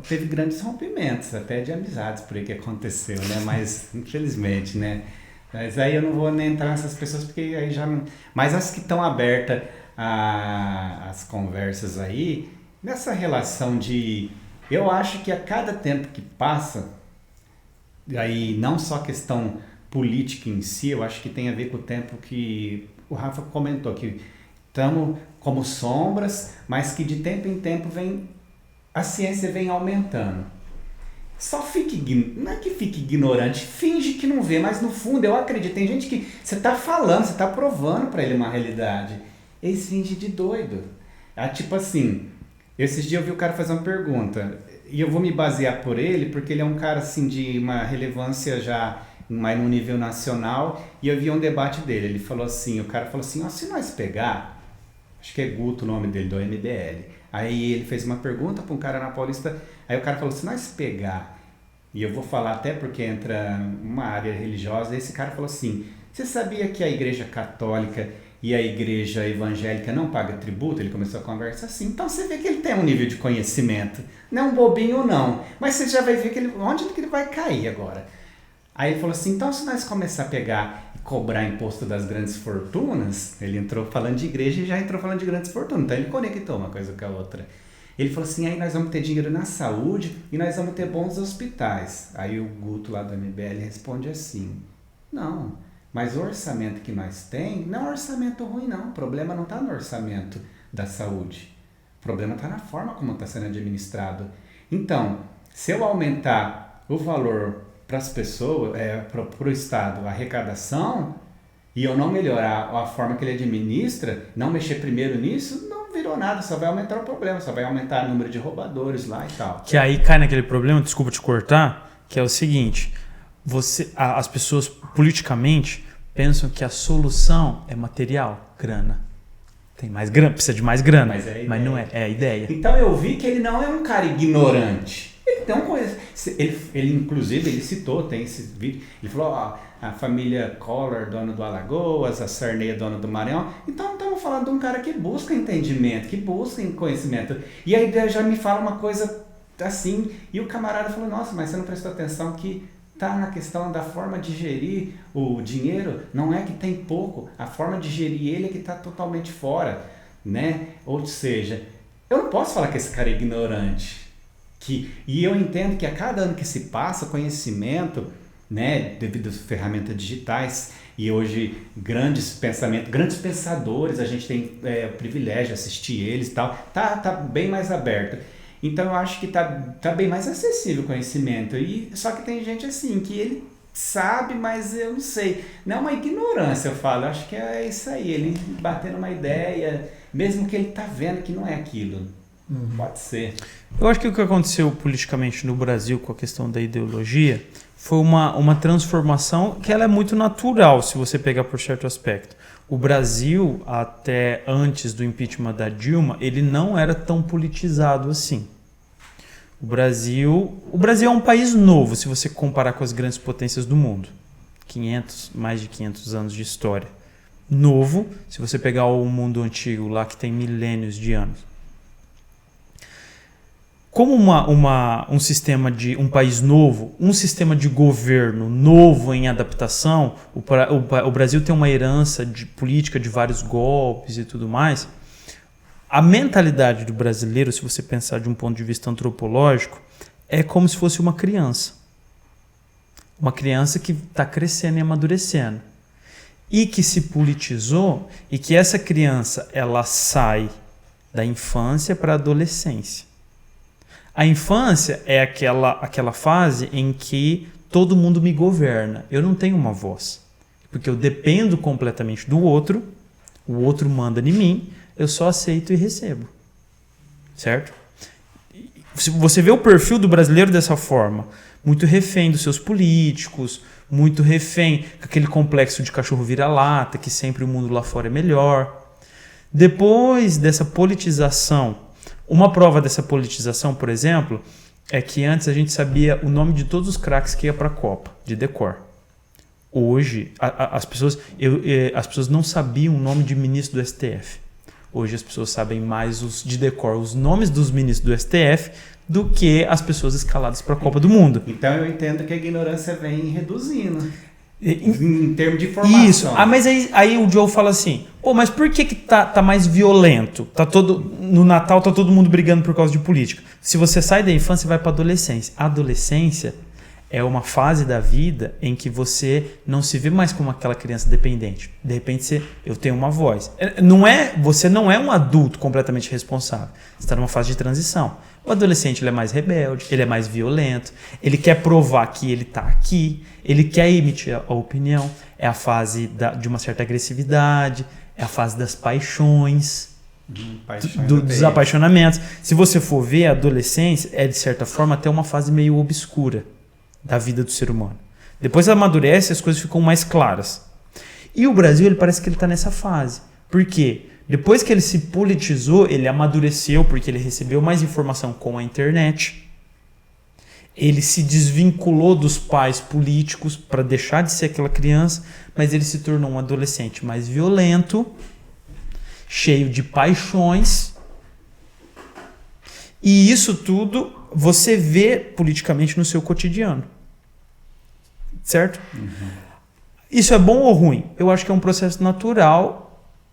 teve grandes rompimentos, até de amizades por aí que aconteceu, né, mas infelizmente, né, mas aí eu não vou nem entrar nessas pessoas porque aí já não, mas as que estão abertas às conversas aí, nessa relação eu acho que a cada tempo que passa, aí não só a questão política em si, eu acho que tem a ver com o tempo que o Rafa comentou, que estamos como sombras, mas que de tempo em tempo a ciência vem aumentando. Só não é que fique ignorante, finge que não vê, mas no fundo eu acredito, tem gente que você está falando, você está provando para ele uma realidade, eles fingem de doido. Tipo assim, esses dias eu vi o cara fazer uma pergunta, e eu vou me basear por ele, porque ele é um cara assim de uma relevância já mais no nível nacional, e eu vi um debate dele, o cara falou assim, se nós pegar, acho que é Guto o nome dele, do MBL, aí ele fez uma pergunta para um cara na Paulista, aí o cara falou, se nós pegar, e eu vou falar até porque entra uma área religiosa, esse cara falou assim, você sabia que a Igreja Católica e a Igreja Evangélica não paga tributo? Ele começou a conversa assim, então você vê que ele tem um nível de conhecimento, não é um bobinho não, mas você já vai ver que onde que ele vai cair agora. Aí ele falou assim, então se nós começar a pegar e cobrar imposto das grandes fortunas, ele entrou falando de igreja e já entrou falando de grandes fortunas, então ele conectou uma coisa com a outra. Ele falou assim, aí nós vamos ter dinheiro na saúde e nós vamos ter bons hospitais. Aí o Guto lá do MBL responde assim, não, mas o orçamento que nós tem não é um orçamento ruim não, o problema não está no orçamento da saúde, o problema está na forma como está sendo administrado. Então, se eu aumentar o valor para as pessoas, para o Estado, a arrecadação, e eu não melhorar a forma que ele administra, não mexer primeiro nisso, não virou nada, só vai aumentar o problema, só vai aumentar o número de roubadores lá e tal. Que aí cai naquele problema, desculpa te cortar, que é o seguinte, as pessoas politicamente pensam que a solução é material, grana. Tem mais grana, precisa de mais grana, mas não é a ideia. Então eu vi que ele não é um cara ignorante. Ele tem um conhecimento. Ele inclusive, ele citou, tem esse vídeo, ele falou, a família Collor, dono do Alagoas, a Sarney, dono do Maranhão. Então estamos falando de um cara que busca entendimento, que busca conhecimento. E aí já me fala uma coisa assim, e o camarada falou, nossa, mas você não prestou atenção que está na questão da forma de gerir o dinheiro, não é que tem pouco, a forma de gerir ele é que está totalmente fora, né? Ou seja, eu não posso falar que esse cara é ignorante. E eu entendo que a cada ano que se passa, conhecimento, né, devido às ferramentas digitais, e hoje grandes pensadores, a gente tem o privilégio de assistir eles e tal, tá bem mais aberto. Então eu acho que tá bem mais acessível o conhecimento. Só que tem gente assim, que ele sabe, mas eu não sei. Não é uma ignorância, eu falo. Eu acho que é isso aí, ele batendo uma ideia, mesmo que ele tá vendo que não é aquilo. Pode ser. Eu acho que o que aconteceu politicamente no Brasil com a questão da ideologia foi uma transformação que ela é muito natural, se você pegar por certo aspecto. O Brasil, até antes do impeachment da Dilma, ele não era tão politizado assim. O Brasil é um país novo, se você comparar com as grandes potências do mundo. Mais de 500 anos de história. Novo, se você pegar o mundo antigo lá, que tem milênios de anos. Como um sistema um país novo, um sistema de governo novo em adaptação, o Brasil tem uma herança de política de vários golpes e tudo mais. A mentalidade do brasileiro, se você pensar de um ponto de vista antropológico, é como se fosse uma criança. Uma criança que está crescendo e amadurecendo. E que se politizou, e que essa criança ela sai da infância para a adolescência. A infância é aquela fase em que todo mundo me governa. Eu não tenho uma voz. Porque eu dependo completamente do outro, o outro manda em mim, eu só aceito e recebo. Certo? Se você vê o perfil do brasileiro dessa forma, muito refém dos seus políticos, muito refém com aquele complexo de cachorro vira-lata, que sempre o mundo lá fora é melhor. Depois dessa politização, uma prova dessa politização, por exemplo, é que antes a gente sabia o nome de todos os craques que ia para a Copa, de decor. Hoje, as pessoas não sabiam o nome de ministro do STF. Hoje as pessoas sabem mais de decor os nomes dos ministros do STF do que as pessoas escaladas para a Copa do Mundo. Então eu entendo que a ignorância vem reduzindo. Em termos de formação. Isso. Mas aí o Joe fala assim, mas por que tá mais violento? No Natal tá todo mundo brigando por causa de política. Se você sai da infância e vai para a adolescência. A adolescência É uma fase da vida em que você não se vê mais como aquela criança dependente. De repente, eu tenho uma voz. Você não é um adulto completamente responsável. Você está numa fase de transição. O adolescente ele é mais rebelde, ele é mais violento, ele quer provar que ele está aqui, ele quer emitir a opinião. É a fase de uma certa agressividade, é a fase das paixões, dos apaixonamentos. Se você for ver, a adolescência é, de certa forma, até uma fase meio obscura da vida do ser humano. Depois amadurece, as coisas ficam mais claras. E o Brasil, ele parece que ele está nessa fase. Por quê? Depois que ele se politizou, ele amadureceu porque ele recebeu mais informação com a internet. Ele se desvinculou dos pais políticos para deixar de ser aquela criança, mas ele se tornou um adolescente mais violento, cheio de paixões. E isso tudo você vê politicamente no seu cotidiano. Certo? Uhum. Isso é bom ou ruim? Eu acho que é um processo natural.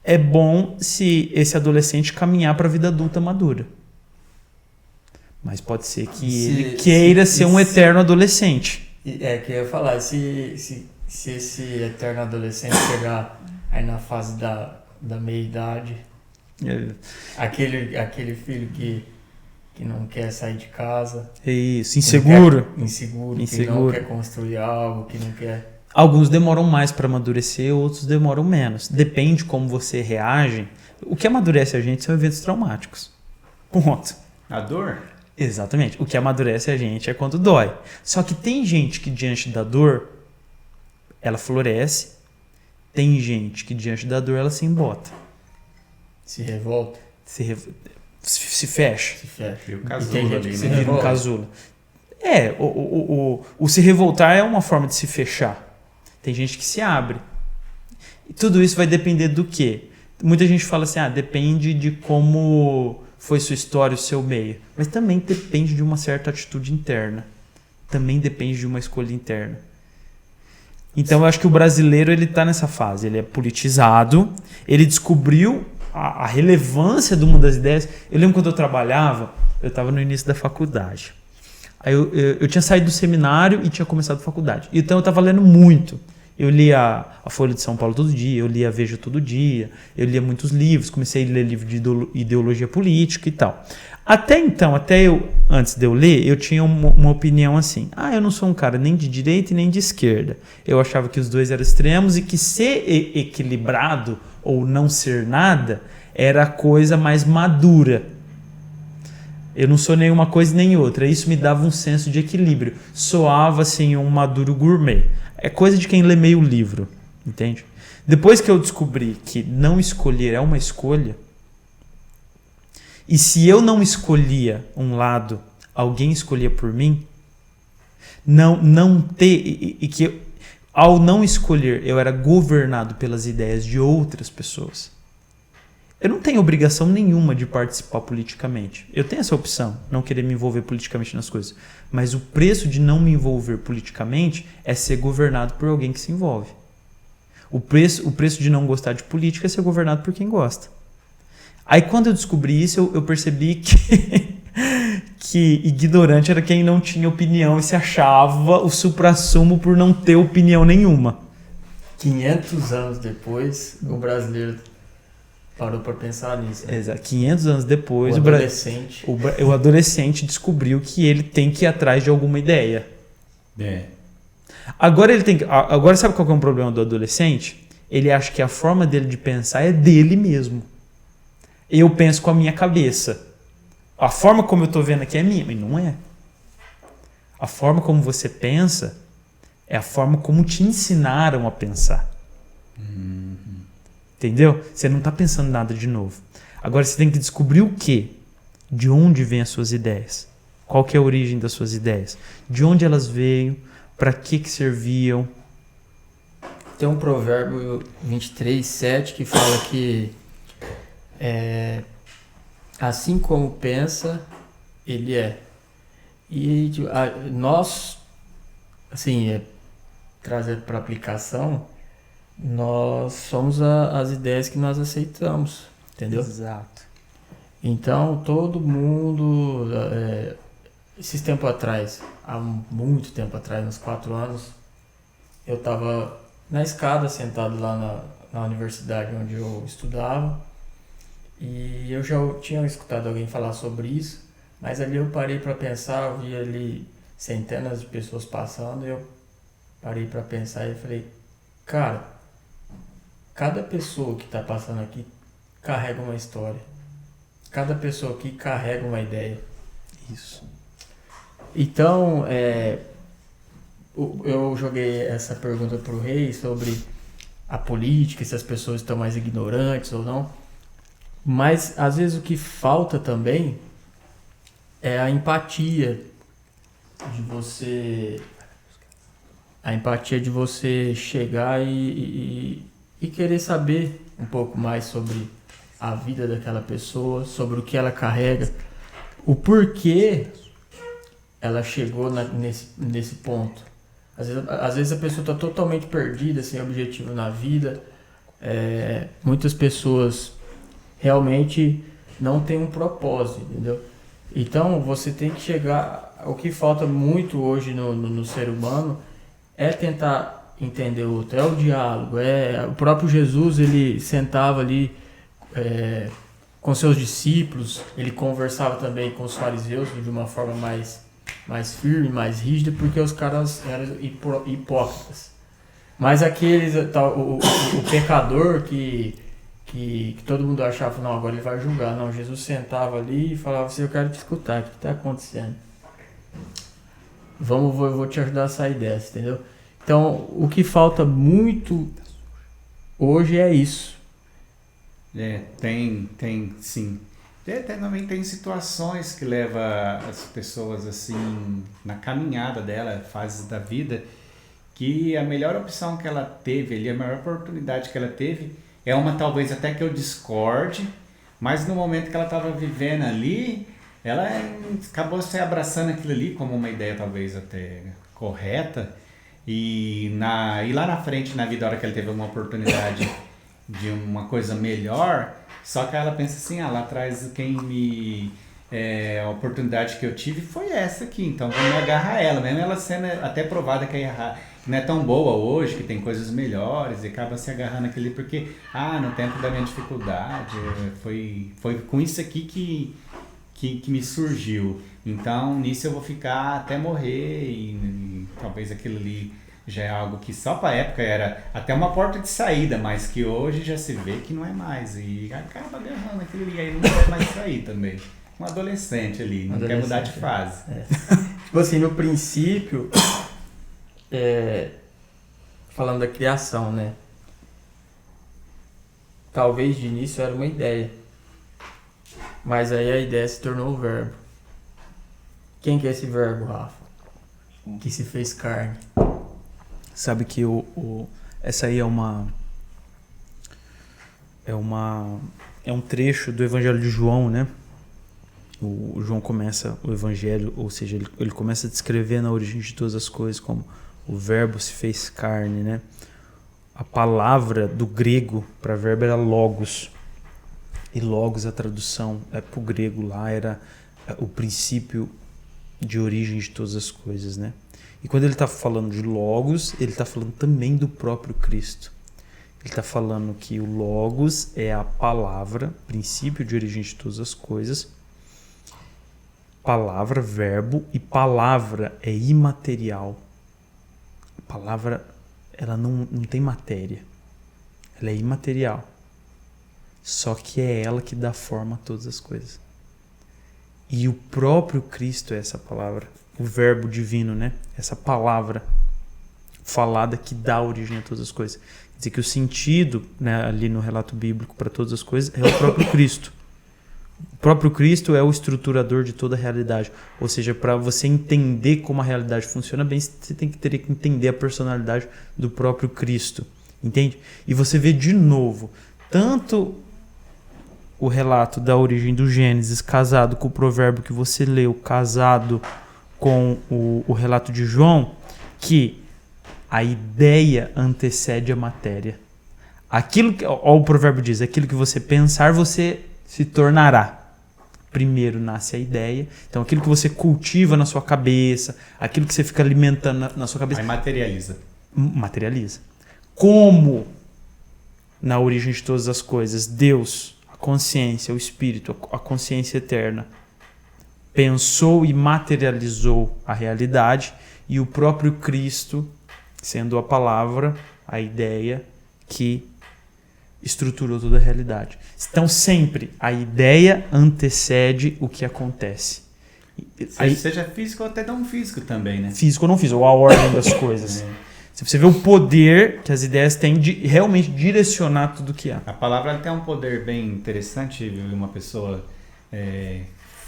É bom se esse adolescente caminhar para a vida adulta madura. Mas pode ser que ele queira ser um eterno adolescente. É que eu ia falar, se esse eterno adolescente chegar aí na fase da meia-idade, aquele filho que não quer sair de casa. É isso, inseguro. Que não quer construir algo, que não quer... Alguns demoram mais para amadurecer, outros demoram menos. Depende como você reage. O que amadurece a gente são eventos traumáticos. Ponto. A dor? Exatamente. O que amadurece a gente é quando dói. Só que tem gente que diante da dor, ela floresce. Tem gente que diante da dor, ela se embota. Se revolta. Se fecha. E o casulo ali, né? Vira um casulo. O se revoltar é uma forma de se fechar. Tem gente que se abre. E tudo isso vai depender do quê? Muita gente fala assim, depende de como foi sua história, o seu meio. Mas também depende de uma certa atitude interna. Também depende de uma escolha interna. Então eu acho que o brasileiro ele está nessa fase. Ele é politizado, ele descobriu a relevância de uma das ideias. Eu lembro quando eu trabalhava, eu estava no início da faculdade. Aí eu tinha saído do seminário e tinha começado a faculdade. Então eu estava lendo muito. Eu lia a Folha de São Paulo todo dia, eu lia a Veja todo dia, eu lia muitos livros, comecei a ler livros de ideologia política e tal. Até então, antes de eu ler, eu tinha uma opinião assim. Eu não sou um cara nem de direita e nem de esquerda. Eu achava que os dois eram extremos e que ser equilibrado ou não ser nada era a coisa mais madura. Eu não sou nenhuma coisa nem outra. Isso me dava um senso de equilíbrio. Soava assim um maduro gourmet. É coisa de quem lê meio livro, entende? Depois que eu descobri que não escolher é uma escolha, e se eu não escolhia um lado, alguém escolhia por mim, ao não escolher eu era governado pelas ideias de outras pessoas. Eu não tenho obrigação nenhuma de participar politicamente. Eu tenho essa opção, não querer me envolver politicamente nas coisas. Mas o preço de não me envolver politicamente é ser governado por alguém que se envolve. O preço de não gostar de política é ser governado por quem gosta. Aí quando eu descobri isso, eu percebi que ignorante era quem não tinha opinião e se achava o suprassumo por não ter opinião nenhuma. 500 anos depois, o brasileiro parou para pensar nisso. Né? Exato. 500 anos depois, o adolescente descobriu que ele tem que ir atrás de alguma ideia. É. Agora sabe qual que é o problema do adolescente? Ele acha que a forma dele de pensar é dele mesmo. Eu penso com a minha cabeça. A forma como eu estou vendo aqui é minha, mas não é. A forma como você pensa é a forma como te ensinaram a pensar. Entendeu? Você não está pensando nada de novo. Agora você tem que descobrir o quê? De onde vêm as suas ideias? Qual que é a origem das suas ideias? De onde elas veio? Para que serviam? Tem um provérbio 23:7 que fala que assim como pensa, ele é. E nós, assim, trazer para aplicação, nós somos as ideias que nós aceitamos, entendeu? Exato. Então todo mundo esses tempos atrás, há muito tempo atrás, uns 4 anos, eu estava na escada, sentado lá na universidade onde eu estudava, e eu já tinha escutado alguém falar sobre isso, mas ali eu parei para pensar, eu vi ali centenas de pessoas passando, e eu parei para pensar e falei, cara, cada pessoa que está passando aqui carrega uma história, cada pessoa aqui carrega uma ideia. Isso. Então, eu joguei essa pergunta pro Rei sobre a política, se as pessoas estão mais ignorantes ou não. Mas, às vezes, o que falta também é a empatia de você... A empatia de você chegar e querer saber um pouco mais sobre a vida daquela pessoa, sobre o que ela carrega, o porquê ela chegou nesse ponto. Às vezes a pessoa está totalmente perdida, sem objetivo na vida. Muitas pessoas realmente não têm um propósito, entendeu? Então você tem que chegar... O que falta muito hoje no ser humano é tentar entender o outro, é o diálogo. O próprio Jesus, ele sentava ali com seus discípulos, ele conversava também com os fariseus de uma forma mais firme, mais rígida, porque os caras eram hipócritas. Mas aqueles, o pecador que todo mundo achava, não, agora ele vai julgar. Não, Jesus sentava ali e falava assim, eu quero te escutar, o que está acontecendo? Eu vou te ajudar a sair dessa, entendeu? Então, o que falta muito hoje é isso. Tem sim. Também tem situações que levam as pessoas assim na caminhada dela, fases da vida, que a melhor opção que ela teve ali, a maior oportunidade que ela teve é uma talvez até que eu discorde, mas no momento que ela estava vivendo ali, ela acabou se abraçando aquilo ali como uma ideia talvez até correta, e lá na frente na vida, a hora que ela teve uma oportunidade de uma coisa melhor, só que ela pensa assim, lá atrás a oportunidade que eu tive foi essa aqui, então vou me agarrar a ela, mesmo ela sendo até provada que não é tão boa hoje, que tem coisas melhores, e acaba se agarrando aquele porque, no tempo da minha dificuldade, foi com isso aqui que me surgiu, então nisso eu vou ficar até morrer, e talvez aquilo ali já é algo que só para a época era até uma porta de saída, mas que hoje já se vê que não é mais, e acaba agarrando aquilo ali, aí não quer mais sair também. Um adolescente ali, não quer mudar de fase. Tipo assim, no princípio, falando da criação, né? Talvez de início era uma ideia, mas aí a ideia se tornou o verbo. Quem que é esse verbo, Rafa? Que se fez carne. Sabe que essa aí é um trecho do Evangelho de João, né? O João começa o Evangelho, ou seja, ele começa a descrever na origem de todas as coisas como o verbo se fez carne, né? A palavra do grego para verbo era logos. E logos, a tradução para o grego lá, era o princípio de origem de todas as coisas, né? E quando ele está falando de logos, ele está falando também do próprio Cristo. Ele está falando que o logos é a palavra, princípio de origem de todas as coisas. Palavra, verbo, e palavra é imaterial. A palavra, ela não tem matéria. Ela é imaterial. Só que é ela que dá forma a todas as coisas. E o próprio Cristo é essa palavra. O verbo divino, né? Essa palavra falada que dá origem a todas as coisas. Quer dizer que o sentido, né, ali no relato bíblico para todas as coisas é o próprio Cristo. O próprio Cristo é o estruturador de toda a realidade. Ou seja, para você entender como a realidade funciona bem, você teria que entender a personalidade do próprio Cristo. Entende? E você vê de novo, tanto o relato da origem do Gênesis casado com o provérbio que você leu, casado com o relato de João, que a ideia antecede a matéria. Aquilo que o provérbio diz, aquilo que você pensar, você se tornará. primeiro nasce a ideia. Então aquilo que você cultiva na sua cabeça, aquilo que você fica alimentando na sua cabeça, Aí materializa. materializa. Como na origem de todas as coisas, Deus, a consciência, o Espírito, a consciência eterna, pensou e materializou a realidade, e o próprio Cristo, sendo a palavra, a ideia que estruturou toda a realidade. Então sempre a ideia antecede o que acontece. Aí, Seja físico ou até não físico também, né? físico ou não físico, ou a ordem das coisas. Se você vê o poder que as ideias têm de realmente direcionar tudo que há. A palavra ela tem um poder bem interessante. Eu vi uma pessoa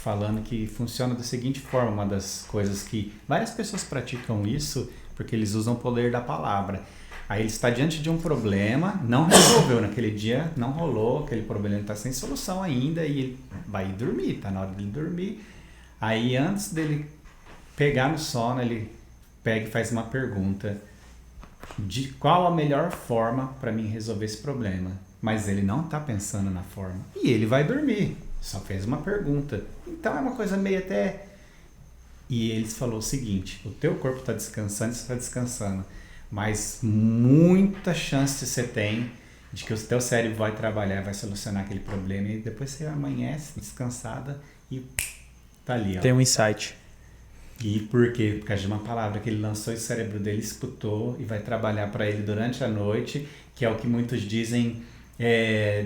falando que funciona da seguinte forma, uma das coisas que várias pessoas praticam isso, porque eles usam o poder da palavra. Aí ele está diante de um problema, não resolveu naquele dia, não rolou, aquele problema está sem solução ainda, e ele vai dormir, está na hora dele dormir. Aí antes dele pegar no sono, ele pega e faz uma pergunta de qual a melhor forma para mim resolver esse problema. Mas ele não está pensando na forma. E ele vai dormir, só fez uma pergunta. Então é uma coisa meio até... E eles falou o seguinte, o teu corpo está descansando, você está descansando. Mas muita chance você tem de que o teu cérebro vai trabalhar, vai solucionar aquele problema, e depois você amanhece descansada e tá ali, ó. Tem um insight. E por quê? Por causa de uma palavra que ele lançou e o cérebro dele escutou e vai trabalhar para ele durante a noite, que é o que muitos dizem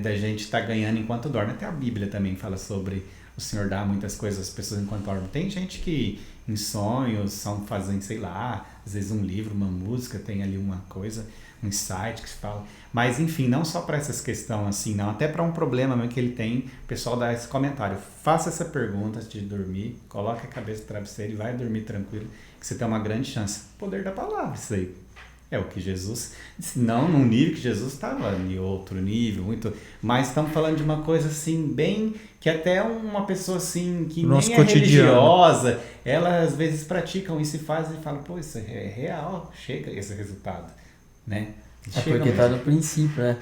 da gente estar ganhando enquanto dorme. Até a Bíblia também fala sobre o Senhor dar muitas coisas às pessoas enquanto dormem. Tem gente que em sonhos fazem, sei lá, às vezes um livro, uma música, tem ali uma coisa, um insight que se fala. Mas enfim, não só para essas questões assim, não, até para um problema mesmo que ele tem, o pessoal dá esse comentário. Faça essa pergunta antes de dormir, coloque a cabeça no travesseiro e vai dormir tranquilo, que você tem uma grande chance. Poder da palavra, isso aí. É o que Jesus, não num nível que Jesus estava em outro nível, muito, mas estamos falando de uma coisa assim, bem, que até uma pessoa assim, que Nosso nem cotidiano. é religiosa, elas às vezes praticam isso e fazem e falam, pô, isso é real, chega esse resultado, né? É porque tá no princípio, né?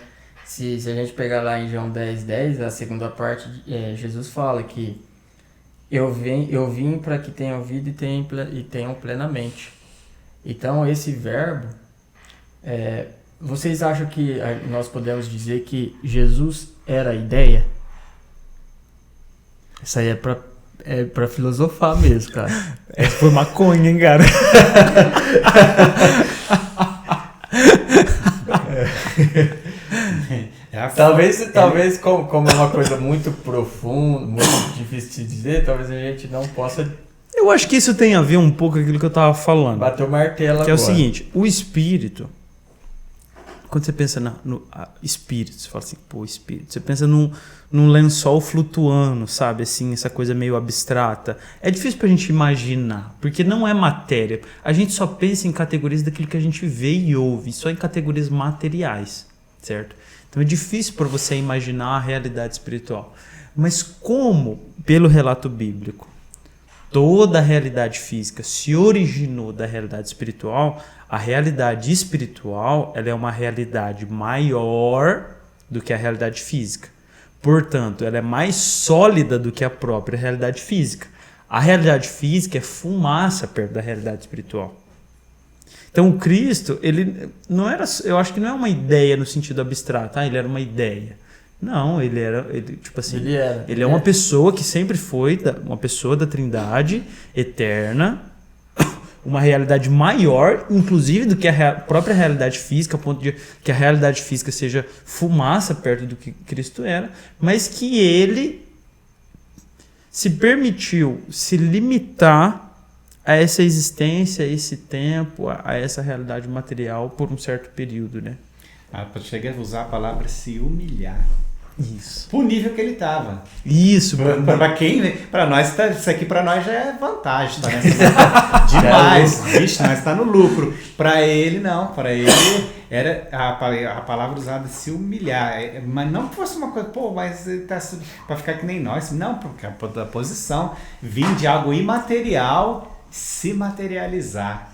Se a gente pegar lá em João 10:10, a segunda parte, Jesus fala que eu vim para que tenham vida e tenham plenamente. Então esse verbo, vocês acham que nós podemos dizer que Jesus era a ideia? Isso aí é pra filosofar mesmo, cara. Essa foi maconha, hein, cara? Talvez como é uma coisa muito profunda, muito difícil de dizer, talvez a gente não possa Eu acho que isso tem a ver um pouco com aquilo que eu tava falando. bater o martelo Que agora. é o seguinte, o espírito, quando você pensa no espírito, você fala assim, pô, espírito, você pensa num lençol flutuando, sabe, assim, essa coisa meio abstrata. É difícil pra gente imaginar, porque não é matéria. A gente só pensa em categorias daquilo que a gente vê e ouve, só em categorias materiais, certo? Então é difícil para você imaginar a realidade espiritual. Mas como, pelo relato bíblico, toda a realidade física se originou da realidade espiritual, a realidade espiritual ela é uma realidade maior do que a realidade física. Portanto, ela é mais sólida do que a própria realidade física. A realidade física é fumaça perto da realidade espiritual. Então, o Cristo, ele não era, eu acho que não é uma ideia no sentido abstrato, ele era uma ideia. Não, ele é uma pessoa que sempre foi uma pessoa da Trindade eterna, uma realidade maior, inclusive, do que a própria realidade física, a ponto de que a realidade física seja fumaça perto do que Cristo era, mas que ele se permitiu se limitar a essa existência, a esse tempo, a essa realidade material por um certo período, né? Chega a usar a palavra se humilhar. Isso. Pro nível que ele tava. Isso. Pra quem, né? Pra nós, isso aqui pra nós já é vantagem, tá? Demais. Vixe, nós tá no lucro. Pra ele, não. Pra ele, era a palavra usada se humilhar. Mas não que fosse uma coisa, pô, mas ele tá pra ficar que nem nós. Não, porque a posição vir de algo imaterial se materializar.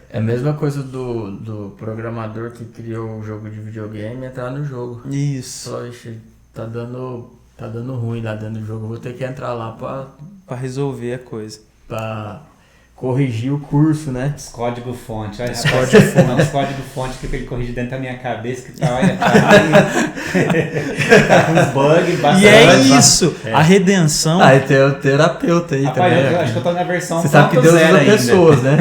É a mesma coisa do programador que criou um jogo de videogame e entrar no jogo. Isso. Só, ixi, tá tá dando ruim lá dentro do jogo, eu vou ter que entrar lá Pra resolver a coisa. pra corrigir o curso, né? Os código-fonte. Olha, Os rapaz, código-fonte. não, os código-fonte que ele corrige dentro da minha cabeça, que tá, olha, tá com uns bugs bastante. E é isso, a redenção. Ah, e tem o terapeuta aí Rapaz, também. eu acho que eu tô na versão Você sabe que Deus 0 usa ainda. pessoas, né?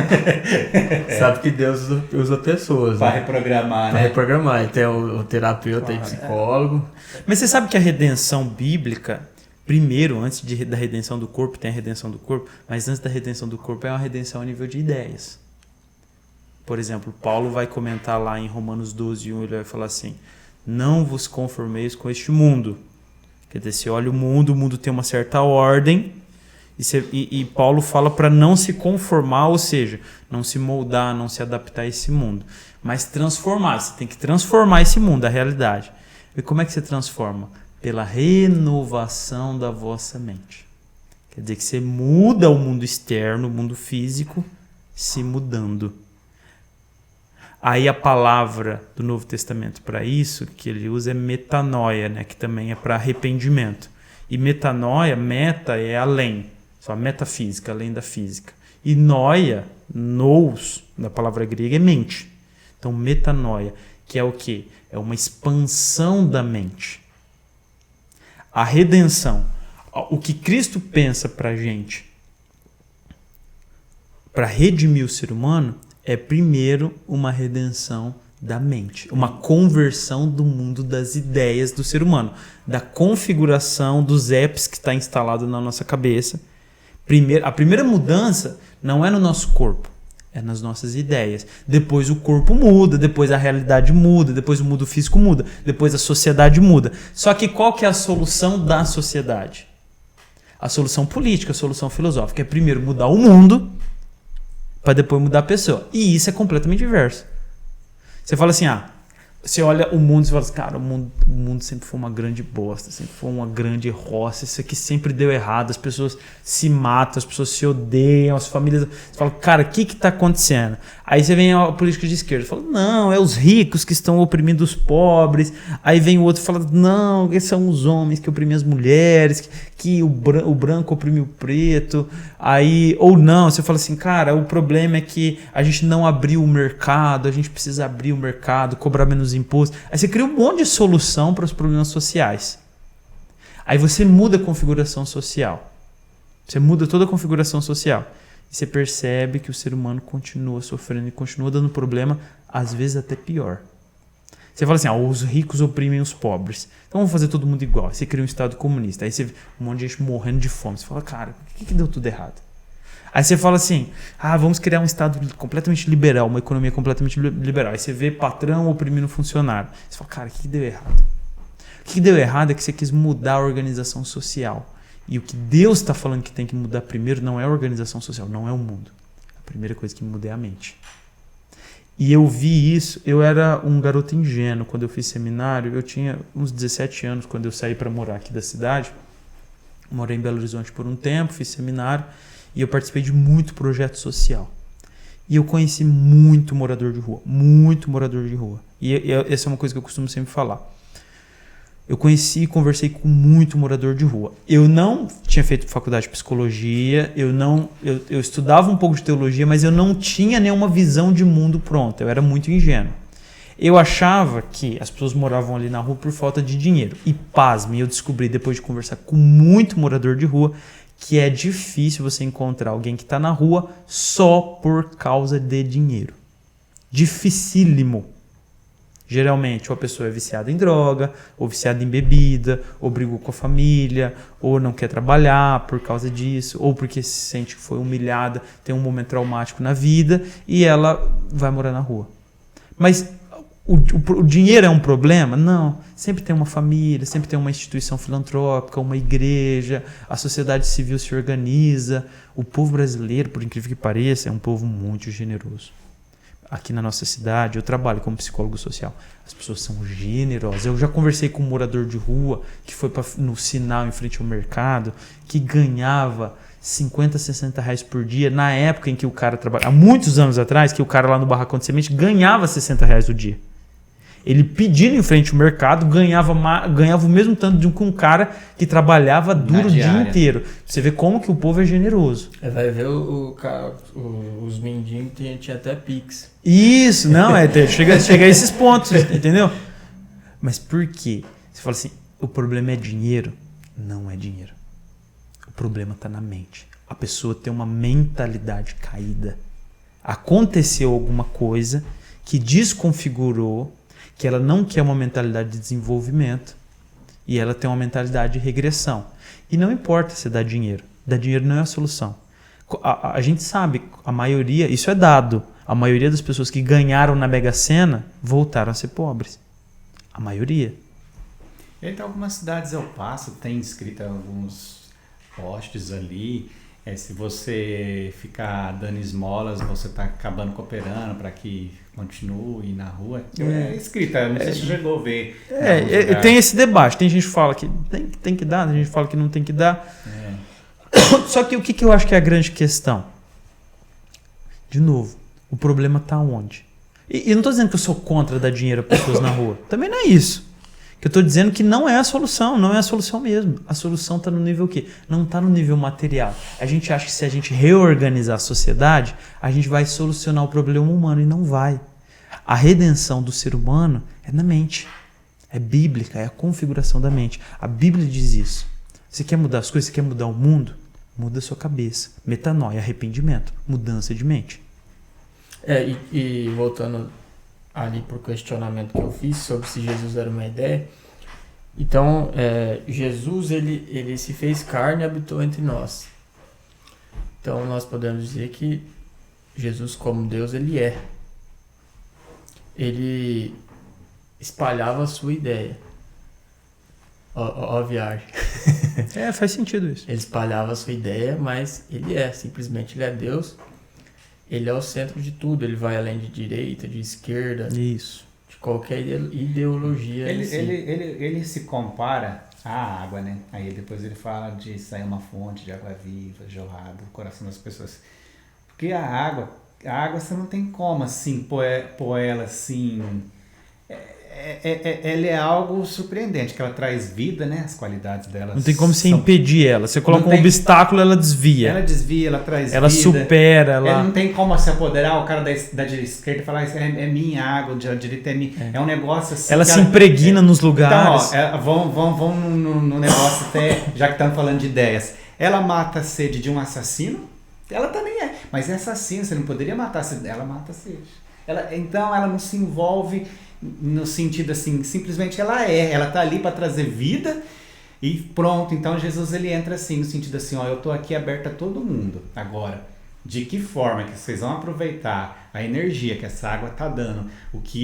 Sabe que Deus usa pessoas, Pra né? reprogramar, Pra né? reprogramar. E tem o terapeuta e psicólogo. Mas você sabe que a redenção bíblica, primeiro, antes da redenção do corpo, tem a redenção do corpo, mas antes da redenção do corpo é uma redenção a nível de ideias. Por exemplo, Paulo vai comentar lá em Romanos 12:1, ele vai falar assim: não vos conformeis com este mundo. Quer dizer, você olha o mundo tem uma certa ordem, e Paulo fala para não se conformar, ou seja, não se moldar, não se adaptar a esse mundo, mas transformar. Você tem que transformar esse mundo, a realidade. E como é que você transforma? Pela renovação da vossa mente. Quer dizer que você muda o mundo externo, o mundo físico, se mudando. Aí a palavra do Novo Testamento para isso, que ele usa, é metanoia, né? Que também é para arrependimento. E metanoia, meta é além, só metafísica, além da física. E noia, nous, da palavra grega, é mente. Então metanoia, que é o quê? É uma expansão da mente. A redenção, o que Cristo pensa para a gente, para redimir o ser humano, é primeiro uma redenção da mente, uma conversão do mundo das ideias do ser humano, da configuração dos apps que está instalado na nossa cabeça. A primeira mudança não é no nosso corpo, é nas nossas ideias. Depois o corpo muda, depois a realidade muda, depois o mundo físico muda, depois a sociedade muda. Só que qual que é a solução da sociedade? A solução política, a solução filosófica é primeiro mudar o mundo para depois mudar a pessoa. E isso é completamente inverso. Você fala assim, você olha o mundo e fala assim, cara, o mundo sempre foi uma grande bosta, sempre foi uma grande roça, isso aqui sempre deu errado, as pessoas se matam, as pessoas se odeiam, as famílias... Você fala, cara, o que está acontecendo? Aí você vem a política de esquerda, fala, não, é os ricos que estão oprimindo os pobres. Aí vem o outro e fala, não, esses são os homens que oprimem as mulheres, que o branco oprime o preto. Aí, ou não, você fala assim, cara, o problema é que a gente não abriu o mercado, a gente precisa abrir o mercado, cobrar menos imposto. Aí você cria um monte de solução para os problemas sociais. Aí você muda a configuração social. Você muda toda a configuração social. E você percebe que o ser humano continua sofrendo e continua dando problema, às vezes até pior. Você fala assim, os ricos oprimem os pobres. Então vamos fazer todo mundo igual. Aí você cria um estado comunista. Aí você vê um monte de gente morrendo de fome. Você fala, cara, por que deu tudo errado? Aí você fala assim, vamos criar um estado completamente liberal, uma economia completamente liberal. Aí você vê patrão oprimindo funcionário. Você fala, cara, o que deu errado? O que deu errado é que você quis mudar a organização social. E o que Deus está falando que tem que mudar primeiro não é a organização social, não é o mundo. A primeira coisa que muda é a mente. E eu vi isso, eu era um garoto ingênuo quando eu fiz seminário, eu tinha uns 17 anos quando eu saí para morar aqui da cidade. Morei em Belo Horizonte por um tempo, fiz seminário e eu participei de muito projeto social. E eu conheci muito morador de rua, muito morador de rua. E essa é uma coisa que eu costumo sempre falar. Eu conheci e conversei com muito morador de rua. Eu não tinha feito faculdade de psicologia, eu estudava um pouco de teologia, mas eu não tinha nenhuma visão de mundo pronta. Eu era muito ingênuo. Eu achava que as pessoas moravam ali na rua por falta de dinheiro. E pasme, eu descobri depois de conversar com muito morador de rua que é difícil você encontrar alguém que está na rua só por causa de dinheiro. Dificílimo. Geralmente, ou a pessoa é viciada em droga, ou viciada em bebida, ou brigou com a família, ou não quer trabalhar por causa disso, ou porque se sente que foi humilhada, tem um momento traumático na vida e ela vai morar na rua. Mas o dinheiro é um problema? Não. Sempre tem uma família, sempre tem uma instituição filantrópica, uma igreja, a sociedade civil se organiza. O povo brasileiro, por incrível que pareça, é um povo muito generoso. Aqui na nossa cidade, eu trabalho como psicólogo social. As pessoas são generosas. Eu já conversei com um morador de rua que foi no sinal em frente ao mercado, que ganhava 50, 60 reais por dia, na época em que o cara trabalhava, há muitos anos atrás, que o cara lá no barracão de semente ganhava 60 reais o dia. Ele pedindo em frente ao mercado, ganhava o mesmo tanto de um cara que trabalhava duro o dia inteiro. Você vê como que o povo é generoso. Vai ver os mendigos tinha até Pix. Isso, não, chega a esses pontos, entendeu? Mas por quê? Você fala assim, o problema é dinheiro? Não é dinheiro. O problema está na mente. A pessoa tem uma mentalidade caída. Aconteceu alguma coisa que desconfigurou, que ela não quer uma mentalidade de desenvolvimento e ela tem uma mentalidade de regressão. E não importa se dá dinheiro. Dar dinheiro não é a solução. A gente sabe, a maioria, isso é dado, a maioria das pessoas que ganharam na Mega Sena voltaram a ser pobres. A maioria. Então, algumas cidades eu passo, tem escrito alguns postes ali. Se você ficar dando esmolas, você está acabando cooperando para que continue na rua. É escrito, não sei se você chegou a ver. Tem esse debate. Tem gente que fala que tem que dar, tem gente que fala que não tem que dar. Só que o que eu acho que é a grande questão? De novo, o problema está onde? E não estou dizendo que eu sou contra dar dinheiro para pessoas na rua. Também não é isso. Que eu estou dizendo que não é a solução, não é a solução mesmo. A solução está no nível o quê? Não está no nível material. A gente acha que se a gente reorganizar a sociedade, a gente vai solucionar o problema humano e não vai. A redenção do ser humano é na mente. É bíblica, é a configuração da mente. A Bíblia diz isso. Você quer mudar as coisas, você quer mudar o mundo? Muda a sua cabeça. Metanoia, arrependimento, mudança de mente. E voltando ali pro questionamento que eu fiz sobre se Jesus era uma ideia. Então, Jesus, ele se fez carne e habitou entre nós. Então, nós podemos dizer que Jesus, como Deus, ele é. Ele espalhava a sua ideia. Ó a viagem. Faz sentido isso. Ele espalhava a sua ideia, mas simplesmente ele é Deus. Ele é o centro de tudo, ele vai além de direita, de esquerda, isso, de qualquer ideologia. Ele se compara à água, né? Aí depois ele fala de sair uma fonte de água viva, jorrada do coração das pessoas. Porque a água você não tem como assim pôr ela assim. Ela é algo surpreendente, que ela traz vida, né? As qualidades dela. Não tem como você impedir ela. Você coloca um obstáculo, ela desvia. Ela desvia, ela traz ela vida. Ela supera. Ela não tem como se apoderar, o cara da esquerda e falar, isso é minha água, da direita é minha. É um negócio assim. Ela se impregna nos lugares. Então, vamos no negócio até, já que estamos falando de ideias. Ela mata a sede de um assassino, ela também é. Mas é assassino, você não poderia matar a sede. Ela mata a sede. Então ela não se envolve no sentido assim, simplesmente ela tá ali para trazer vida e pronto. Então Jesus ele entra assim, no sentido assim, eu tô aqui aberto a todo mundo. Agora, de que forma que vocês vão aproveitar a energia que essa água tá dando,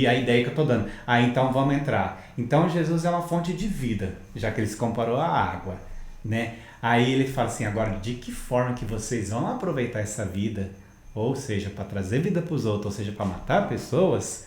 a ideia que eu tô dando, então vamos entrar. Então Jesus é uma fonte de vida, já que ele se comparou à água, né? Aí ele fala assim, agora de que forma que vocês vão aproveitar essa vida, ou seja, para trazer vida para os outros, ou seja, para matar pessoas.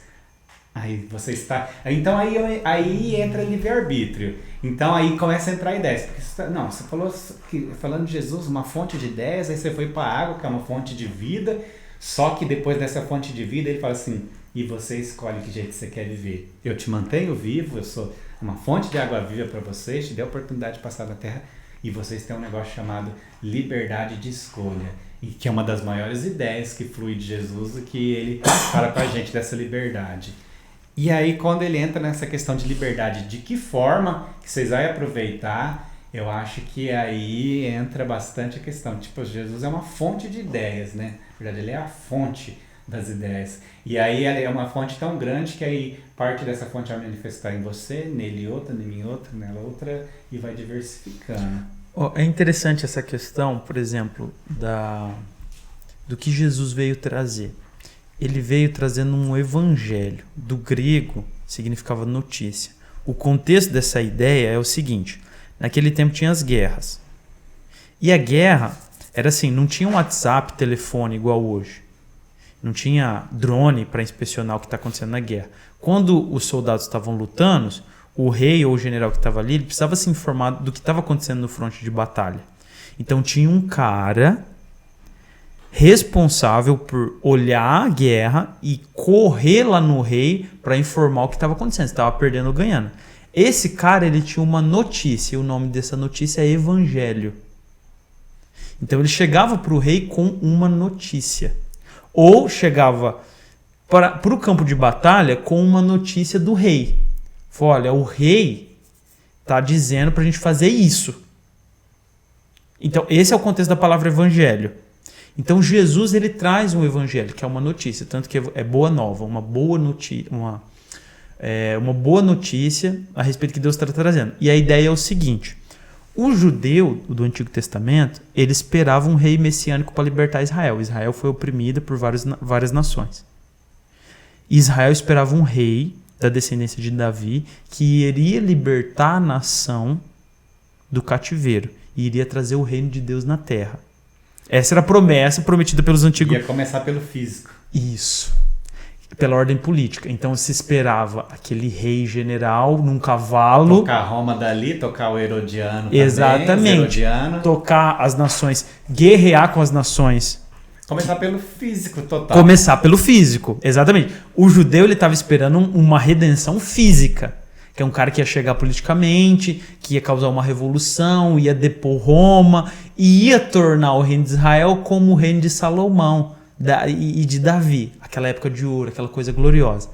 Aí você está. Então aí entra livre-arbítrio. Então aí começa a entrar ideias. Porque você falou que falando de Jesus, uma fonte de ideias, aí você foi para a água, que é uma fonte de vida. Só que depois dessa fonte de vida, ele fala assim: e você escolhe que jeito você quer viver. Eu te mantenho vivo, eu sou uma fonte de água viva para vocês, te dei a oportunidade de passar da terra, e vocês têm um negócio chamado liberdade de escolha. E que é uma das maiores ideias que flui de Jesus, e que ele fala pra gente dessa liberdade. E aí, quando ele entra nessa questão de liberdade, de que forma que vocês vão aproveitar, eu acho que aí entra bastante a questão. Tipo, Jesus é uma fonte de ideias, né? Na verdade, ele é a fonte das ideias. E aí, ela é uma fonte tão grande que aí parte dessa fonte vai manifestar em você, nele outra, em mim outra, nela outra, e vai diversificando. É interessante essa questão, por exemplo, do que Jesus veio trazer. Ele veio trazendo um evangelho. Do grego, significava notícia. O contexto dessa ideia é o seguinte. Naquele tempo tinha as guerras. E a guerra era assim, não tinha um WhatsApp, telefone igual hoje. Não tinha drone para inspecionar o que está acontecendo na guerra. Quando os soldados estavam lutando, o rei ou o general que estava ali, ele precisava se informar do que estava acontecendo no fronte de batalha. Então tinha um cara responsável por olhar a guerra e correr lá no rei para informar o que estava acontecendo, se estava perdendo ou ganhando. Esse cara, ele tinha uma notícia, e o nome dessa notícia é Evangelho. Então ele chegava para o rei com uma notícia. Ou chegava para o campo de batalha com uma notícia do rei. Falou, olha, o rei está dizendo para a gente fazer isso. Então esse é o contexto da palavra evangelho. Então Jesus, ele traz um evangelho, que é uma notícia, tanto que é boa nova, uma boa notícia a respeito do que Deus está trazendo. E a ideia é o seguinte: o judeu do Antigo Testamento, ele esperava um rei messiânico para libertar Israel. Israel foi oprimida por várias nações. Israel esperava um rei da descendência de Davi que iria libertar a nação do cativeiro e iria trazer o reino de Deus na terra. Essa era a promessa prometida pelos antigos... Ia começar pelo físico. Isso. Pela ordem política. Então se esperava aquele rei general num cavalo. Tocar Roma dali, tocar o Herodiano. Exatamente. Herodiano. Tocar as nações, guerrear com as nações. Começar pelo físico total. Começar pelo físico, exatamente. O judeu, ele estava esperando uma redenção física, que é um cara que ia chegar politicamente, que ia causar uma revolução, ia depor Roma, e ia tornar o reino de Israel como o reino de Salomão e de Davi, aquela época de ouro, aquela coisa gloriosa.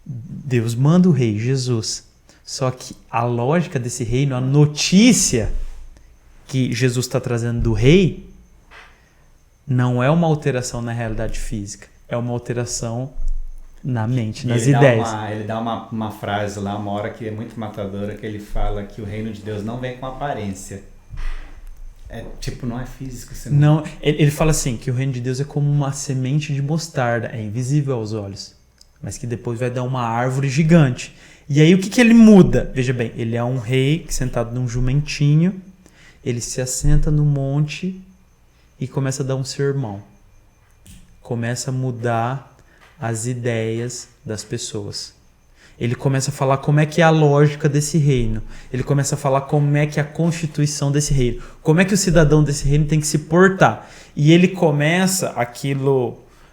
Deus manda o rei, Jesus. Só que a lógica desse reino, a notícia que Jesus está trazendo do rei, não é uma alteração na realidade física, é uma alteração na mente, nas ideias. Ele dá uma frase lá, uma hora que é muito matadora, que ele fala que o reino de Deus não vem com aparência. Não é físico. Não, ele fala assim, que o reino de Deus é como uma semente de mostarda, é invisível aos olhos, mas que depois vai dar uma árvore gigante. E aí o que ele muda? Veja bem, ele é um rei sentado num jumentinho, ele se assenta no monte e começa a dar um sermão. Começa a mudar as ideias das pessoas. Ele começa a falar como é que é a lógica desse reino. Ele começa a falar como é que é a constituição desse reino. Como é que o cidadão desse reino tem que se portar. E ele começa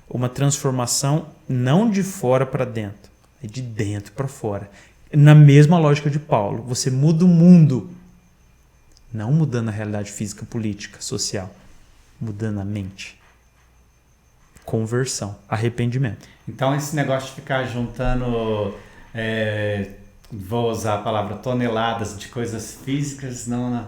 uma transformação não de fora para dentro, é de dentro para fora. Na mesma lógica de Paulo. Você muda o mundo, não mudando a realidade física, política, social. Mudando a mente. Conversão. Arrependimento. Então esse negócio de ficar juntando, vou usar a palavra toneladas de coisas físicas, não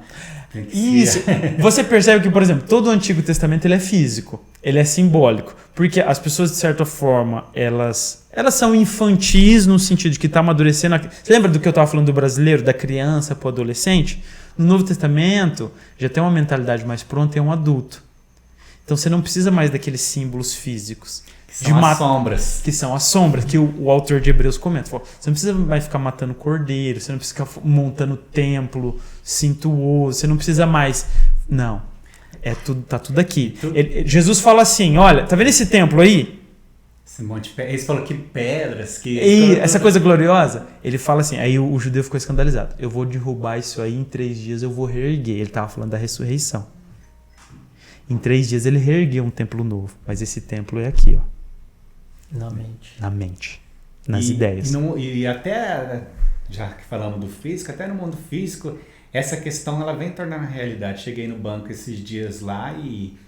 tem que Isso. Você percebe que, por exemplo, todo o Antigo Testamento ele é físico. Ele é simbólico. Porque as pessoas, de certa forma, elas são infantis no sentido de que está amadurecendo. Você lembra do que eu estava falando do brasileiro, da criança para o adolescente? No Novo Testamento já tem uma mentalidade mais pronta e é um adulto. Então você não precisa mais daqueles símbolos físicos. Que são as sombras. Que são as sombras, que o autor de Hebreus comenta. Você não precisa mais ficar matando cordeiro, você não precisa ficar montando templo suntuoso, você não precisa mais... Não, tá tudo aqui. Jesus fala assim, olha, tá vendo esse templo aí? Esse monte de pedras. Ele falou que pedras, que... E essa coisa gloriosa, ele fala assim, aí o judeu ficou escandalizado. Eu vou derrubar isso aí, em 3 dias eu vou reerguer. Ele estava falando da ressurreição. Em 3 dias ele reergueu um templo novo. Mas esse templo é aqui, ó. Na mente. Na mente. Nas ideias. E até, já que falamos do físico, até no mundo físico, essa questão ela vem tornando realidade. Cheguei no banco esses dias lá e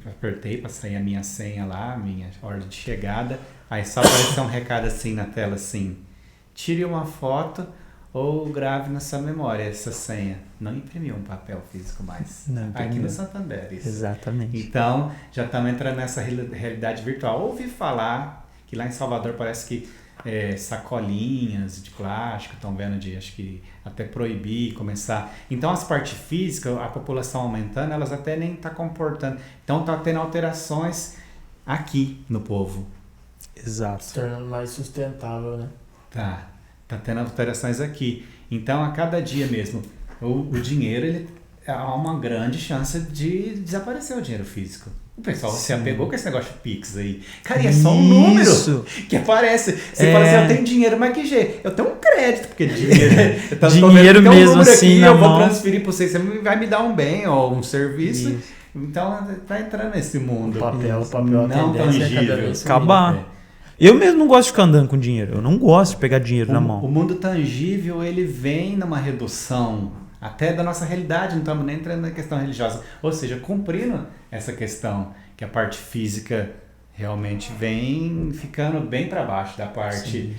apertei para sair a minha senha lá, minha ordem de chegada. Aí só apareceu um recado assim na tela assim: tire uma foto ou grave na sua memória essa senha. Não imprimiu um papel físico mais. Não, aqui no Santander, isso. Exatamente. Então, já estamos entrando nessa realidade virtual. Ouvi falar que lá em Salvador parece que sacolinhas de plástico estão vendo de, acho que até proibir, começar. Então, as partes físicas, a população aumentando, elas até nem estão comportando. Então, está tendo alterações aqui no povo. Exato. Se tornando mais sustentável, né? Tá tendo alterações aqui. Então, a cada dia mesmo, o dinheiro, há uma grande chance de desaparecer o dinheiro físico. O pessoal se apegou com esse negócio de Pix aí. Cara, e é só um número que aparece. Você fala assim, eu tenho dinheiro, mas que jeito? Eu tenho um crédito, porque dinheiro mesmo um assim aqui, na eu vou mão. transferir para você vai me dar um bem ou um serviço. Isso. Então tá entrando nesse mundo. O papel, não a tendência é cada tangível. vez subir. Acabar. Eu mesmo não gosto de ficar andando com dinheiro. Eu não gosto de pegar dinheiro na O mão. mundo tangível, ele vem numa redução até da nossa realidade, não estamos nem entrando na questão religiosa. Ou seja, cumprindo essa questão que a parte física realmente vem ficando bem para baixo da parte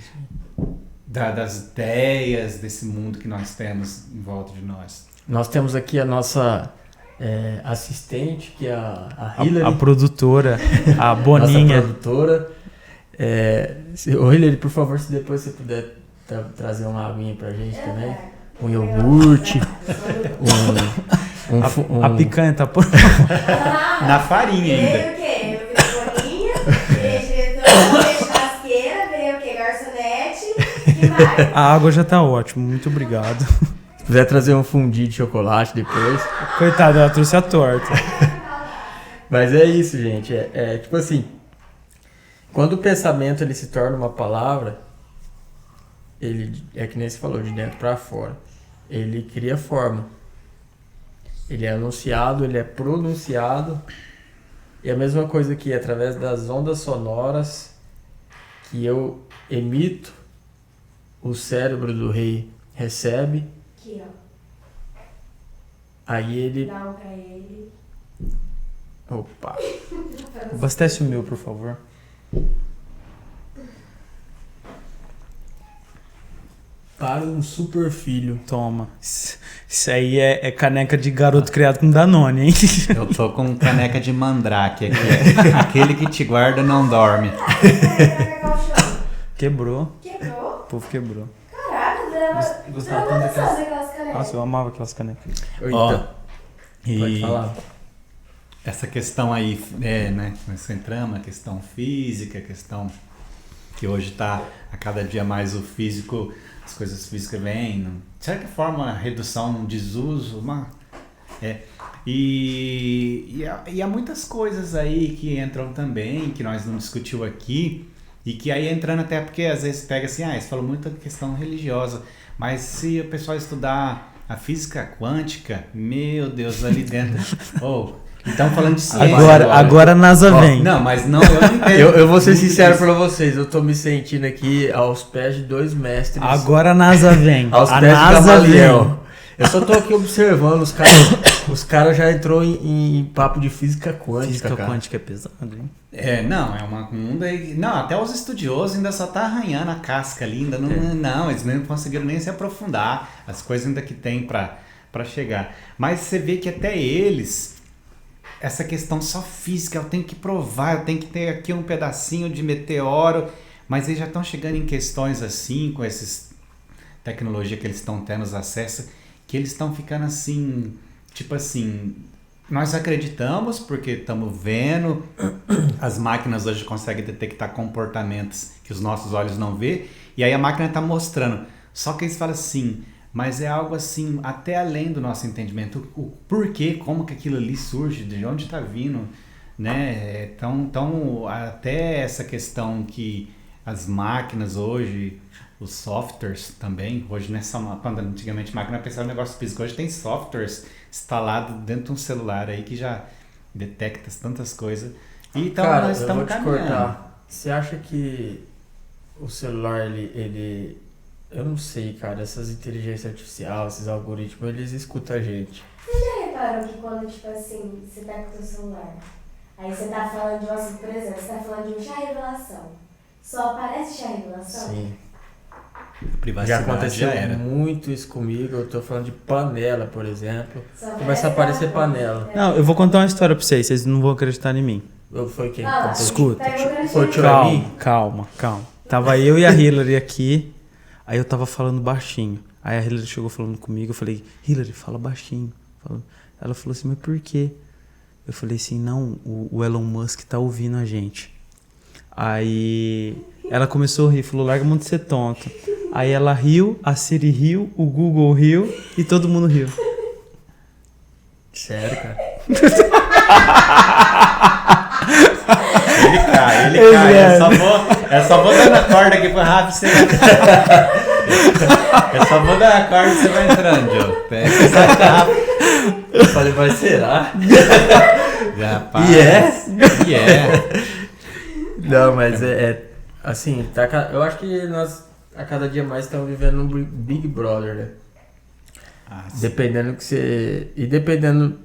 das ideias desse mundo que nós temos em volta de nós. Nós temos aqui a nossa assistente, que é a Hillary. A produtora, a Nossa Boninha. produtora. Ô Hillary, por favor, se depois você puder trazer uma aguinha pra gente também. Um iogurte. A picanha tá por... Na farinha ainda. Veio o quê? Veio bolinha, veio diretor, veio churrasqueira, veio o quê? Garçonete, que mais? A água já tá ótima, muito obrigado. Se quiser trazer um fundi de chocolate depois. Coitada, ela trouxe a torta. Mas é isso, gente. Tipo assim, quando o pensamento ele se torna uma palavra, ele é que nem você falou, de dentro para fora. Ele cria forma. Ele é anunciado, ele é pronunciado. E a mesma coisa que através das ondas sonoras que eu emito, o cérebro do rei recebe. Aqui, ó. Aí ele... Dá um pra ele. Opa! Abastece o meu, por favor. Para um super filho. Toma. Isso aí é caneca de garoto criado com Danone, hein? Eu tô com caneca de mandrake aqui. Aquele que te guarda não dorme. Quebrou. Quebrou? O povo quebrou. Caraca, Gostava dava tanto quantas aquelas canecas? Nossa, eu amava aquelas canecas. Então, E pode falar. essa questão aí, né? Nós entramos, a questão física, a questão que hoje está a cada dia mais o físico, as coisas físicas vêm, de certa forma, a redução, um desuso, e há muitas coisas aí que entram também, que nós não discutiu aqui, e que aí entrando até porque às vezes pega assim, você falou muito da questão religiosa, mas se o pessoal estudar a física quântica, meu Deus, ali dentro, estamos falando de ciência Agora a NASA vem. Não, mas não, eu não entendo. Eu vou ser sincero pra vocês, eu tô me sentindo aqui aos pés de dois mestres. Agora a NASA vem. Aos A pés de NASA Gamaliel. vem. Eu só tô aqui observando os caras. Os caras já entrou em papo de física quântica. Física cara. quântica é pesado, hein? Não, é uma mundo aí. Não, até os estudiosos ainda só tá arranhando a casca ali, ainda não, eles não conseguiram nem se aprofundar, as coisas ainda que tem pra chegar. Mas você vê que até eles, essa questão só física, eu tenho que provar, eu tenho que ter aqui um pedacinho de meteoro, mas eles já estão chegando em questões assim, com essas tecnologias que eles estão tendo acesso, que eles estão ficando assim, tipo assim, nós acreditamos porque estamos vendo, as máquinas hoje conseguem detectar comportamentos que os nossos olhos não vê, e aí a máquina está mostrando, só que eles falam assim, mas é algo assim, até além do nosso entendimento, o porquê, como que aquilo ali surge, de onde está vindo, né? Então, até essa questão que as máquinas hoje, os softwares também, hoje nessa, quando antigamente máquina pensava no negócio físico, hoje tem softwares instalados dentro de um celular aí que já detecta tantas coisas. Então Cara, nós eu vou estamos te caminhando. cortar. Você acha que o celular, ele... Eu não sei, cara, essas inteligências artificiais, esses algoritmos, eles escutam a gente. Vocês já repararam que quando, tipo assim, você tá com o seu celular, aí você tá falando de um assunto, por exemplo, você tá falando de um chá revelação, só aparece chá revelação? Sim. Já Privacidade aconteceu já era. muito isso comigo. Eu tô falando de panela, por exemplo. Só Começa a aparecer panela. Não, eu vou contar uma história pra vocês não vão acreditar em mim. Foi quem? Ah, Escuta. Foi o tio Armin? Calma. Tava eu e a Hillary aqui, aí eu tava falando baixinho. Aí a Hillary chegou falando comigo, eu falei, Hillary, fala baixinho. Ela falou assim, mas por quê? Eu falei assim, não, o Elon Musk tá ouvindo a gente. Aí ela começou a rir, falou, larga a mão de ser tonto. Aí ela riu, a Siri riu, o Google riu e todo mundo riu. Sério, cara? Ele cai. É só vou dar na corda aqui pro Rafa, você vai... É só vou dar a corda e você vai entrando, Joe. Pega essa Rafa. Eu falei, mas será? Rapaz, E E é. Não, mas assim, eu acho que nós a cada dia mais estamos vivendo um Big Brother, né? Dependendo que você. E dependendo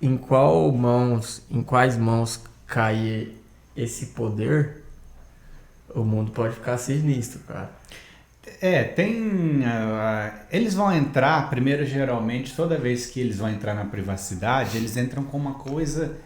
em quais mãos cair esse poder, o mundo pode ficar sinistro, cara. Eles vão entrar, primeiro, geralmente, toda vez que eles vão entrar na privacidade, eles entram com uma coisa,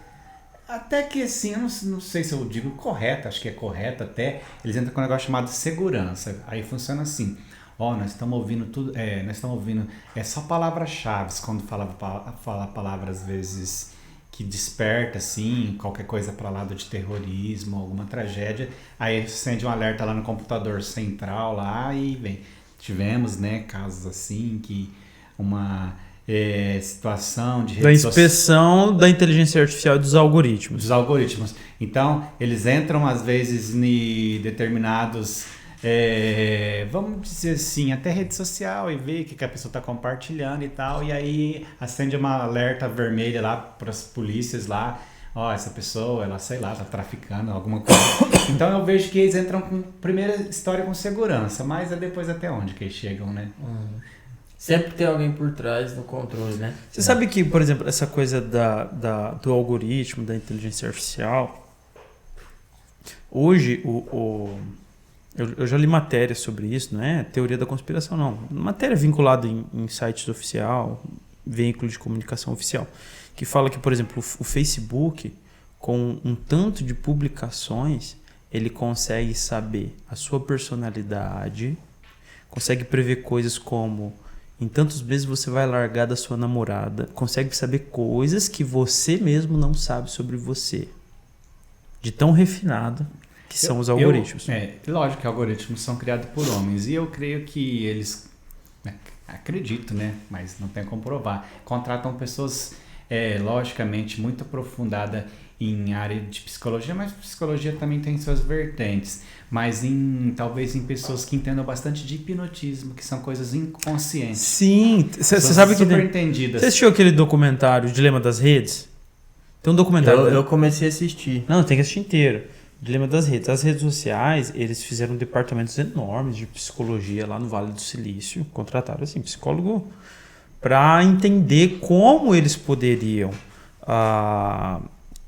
até que assim, eu não sei se eu digo correta, acho que é correta até, eles entram com um negócio chamado segurança. Aí funciona assim, nós estamos ouvindo tudo, nós estamos ouvindo, só palavras-chave, quando fala palavras, às vezes, que desperta, assim, qualquer coisa para lado de terrorismo, alguma tragédia, aí acende um alerta lá no computador central lá e vem. Tivemos, né, casos assim, que uma situação de... Da inspeção da inteligência artificial e dos algoritmos. Dos algoritmos. Então, eles entram, às vezes, em determinados... vamos dizer assim, até rede social e ver o que a pessoa está compartilhando e tal, e aí acende uma alerta vermelha lá para as polícias lá, essa pessoa, ela, sei lá, tá traficando alguma coisa. Então eu vejo que eles entram com primeira história com segurança, mas é depois até onde que eles chegam, né? Sempre tem alguém por trás no controle, né? Você sabe que, por exemplo, essa coisa do algoritmo, da inteligência artificial, hoje eu já li matéria sobre isso, não é teoria da conspiração, não. Matéria vinculada em sites oficial, veículo de comunicação oficial, que fala que, por exemplo, o Facebook, com um tanto de publicações, ele consegue saber a sua personalidade, consegue prever coisas como em tantos meses você vai largar da sua namorada, consegue saber coisas que você mesmo não sabe sobre você. De tão refinado que são os algoritmos. Lógico que algoritmos são criados por homens, e eu creio que eles, acredito, né, mas não tem como provar, contratam pessoas, logicamente, muito aprofundada em área de psicologia, mas psicologia também tem suas vertentes, mas talvez em pessoas que entendam bastante de hipnotismo, que são coisas inconscientes. Sim, você sabe que... Super entendidas. Você assistiu aquele documentário, O Dilema das Redes? Tem um documentário... Eu comecei a assistir. Não, tem que assistir inteiro. Dilema das redes. As redes sociais, eles fizeram departamentos enormes de psicologia lá no Vale do Silício, contrataram assim, psicólogo para entender como eles poderiam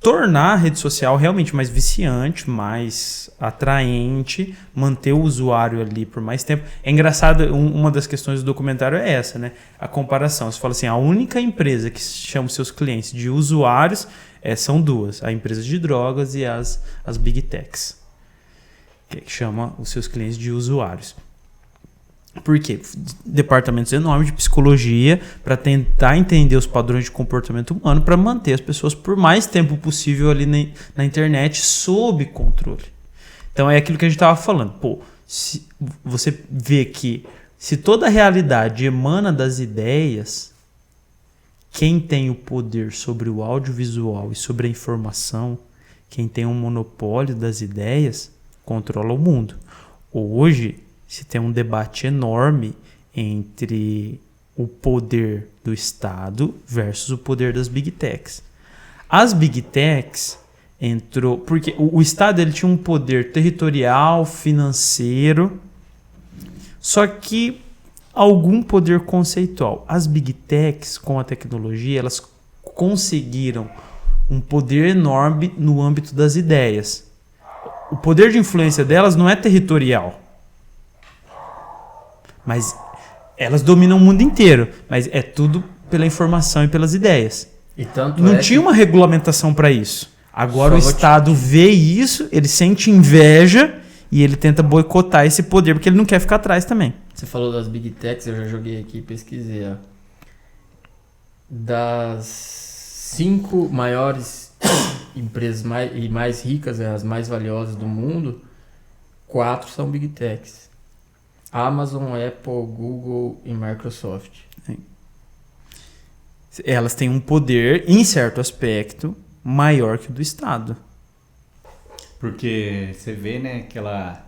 tornar a rede social realmente mais viciante, mais atraente, manter o usuário ali por mais tempo. É engraçado, uma das questões do documentário é essa, né? A comparação. Você fala assim, a única empresa que chama os seus clientes de usuários são duas, a empresa de drogas e as Big Techs, que chama os seus clientes de usuários. Por quê? Departamentos enormes de psicologia para tentar entender os padrões de comportamento humano para manter as pessoas por mais tempo possível ali na internet sob controle. Então é aquilo que a gente estava falando. Se você vê que se toda a realidade emana das ideias, quem tem o poder sobre o audiovisual e sobre a informação, quem tem um monopólio das ideias, controla o mundo. Hoje, se tem um debate enorme entre o poder do Estado versus o poder das Big Techs. As Big Techs entrou... Porque o Estado ele tinha um poder territorial, financeiro, só que algum poder conceitual. As Big Techs, com a tecnologia, elas conseguiram um poder enorme no âmbito das ideias. O poder de influência delas não é territorial, mas elas dominam o mundo inteiro, mas é tudo pela informação e pelas ideias. E tanto não tinha uma regulamentação para isso. Agora o Estado vê isso, ele sente inveja e ele tenta boicotar esse poder, porque ele não quer ficar atrás também. Você falou das Big Techs, eu já joguei aqui e pesquisei. Das 5 maiores empresas mais ricas, as mais valiosas do mundo, 4 são Big Techs. Amazon, Apple, Google e Microsoft. Elas têm um poder, em certo aspecto, maior que o do Estado. Porque você vê, né, aquela...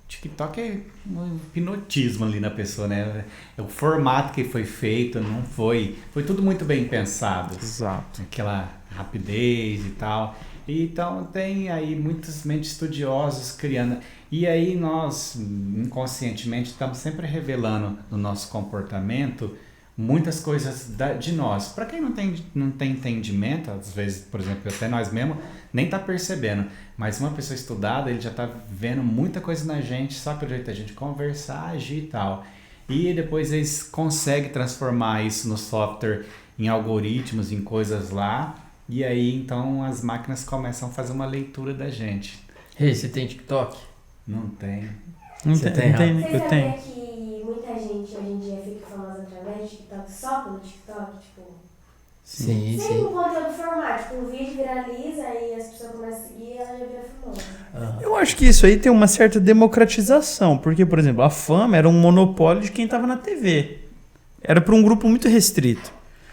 TikTok é um hipnotismo ali na pessoa, né? O formato que foi feito não foi... Foi tudo muito bem pensado. Exato. Aquela rapidez e tal. Então tem aí muitas mentes estudiosas criando. E aí nós, inconscientemente, estamos sempre revelando no nosso comportamento muitas coisas de nós. Para quem não tem entendimento, às vezes, por exemplo, até nós mesmos, nem tá percebendo. Mas uma pessoa estudada, ele já tá vendo muita coisa na gente, só pelo jeito da gente conversar, agir e tal. E depois eles conseguem transformar isso no software, em algoritmos, em coisas lá. E aí, então, as máquinas começam a fazer uma leitura da gente. Ei, você tem TikTok? Não tem. Você tem, Você eu sabia tenho. que muita gente hoje em dia fica famosa através do TikTok só pelo TikTok? Tipo, Sim, sem sim. um conteúdo formal. Tipo, um vídeo viraliza e as pessoas começam a seguir e ela já vira famosa. Eu acho que isso aí tem uma certa democratização, porque, por exemplo, a fama era um monopólio de quem estava na TV. Era para um grupo muito restrito.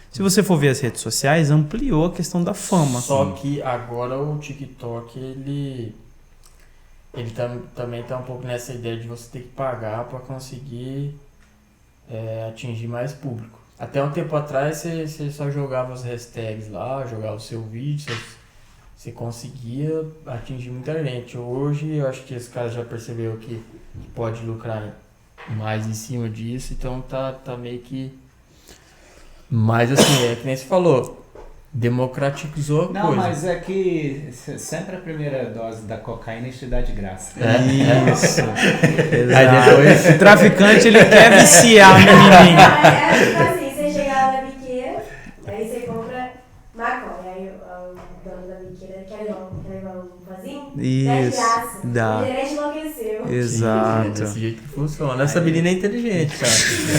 Se você for ver as redes sociais, ampliou a questão da fama. Só que agora o TikTok, ele também tá um pouco nessa ideia de você ter que pagar para conseguir atingir mais público. Até um tempo atrás você só jogava as hashtags lá, jogava o seu vídeo, você conseguia atingir muita gente. Hoje eu acho que esse cara já percebeu que pode lucrar mais em cima disso, então tá meio que... Mas assim, é que nem você falou, democratizou a Não, coisa. mas é que sempre a primeira dose da cocaína te dá de graça. Isso. Aí depois... O traficante, ele quer viciar a menininha. É tipo assim, você chega lá na biqueira, aí você compra maconha. Aí o dono da biqueira quer levar um vasinho, dá de Isso. graça. Dá. O gerente enlouqueceu. Exato. Desse jeito que funciona. Essa menina é inteligente, cara.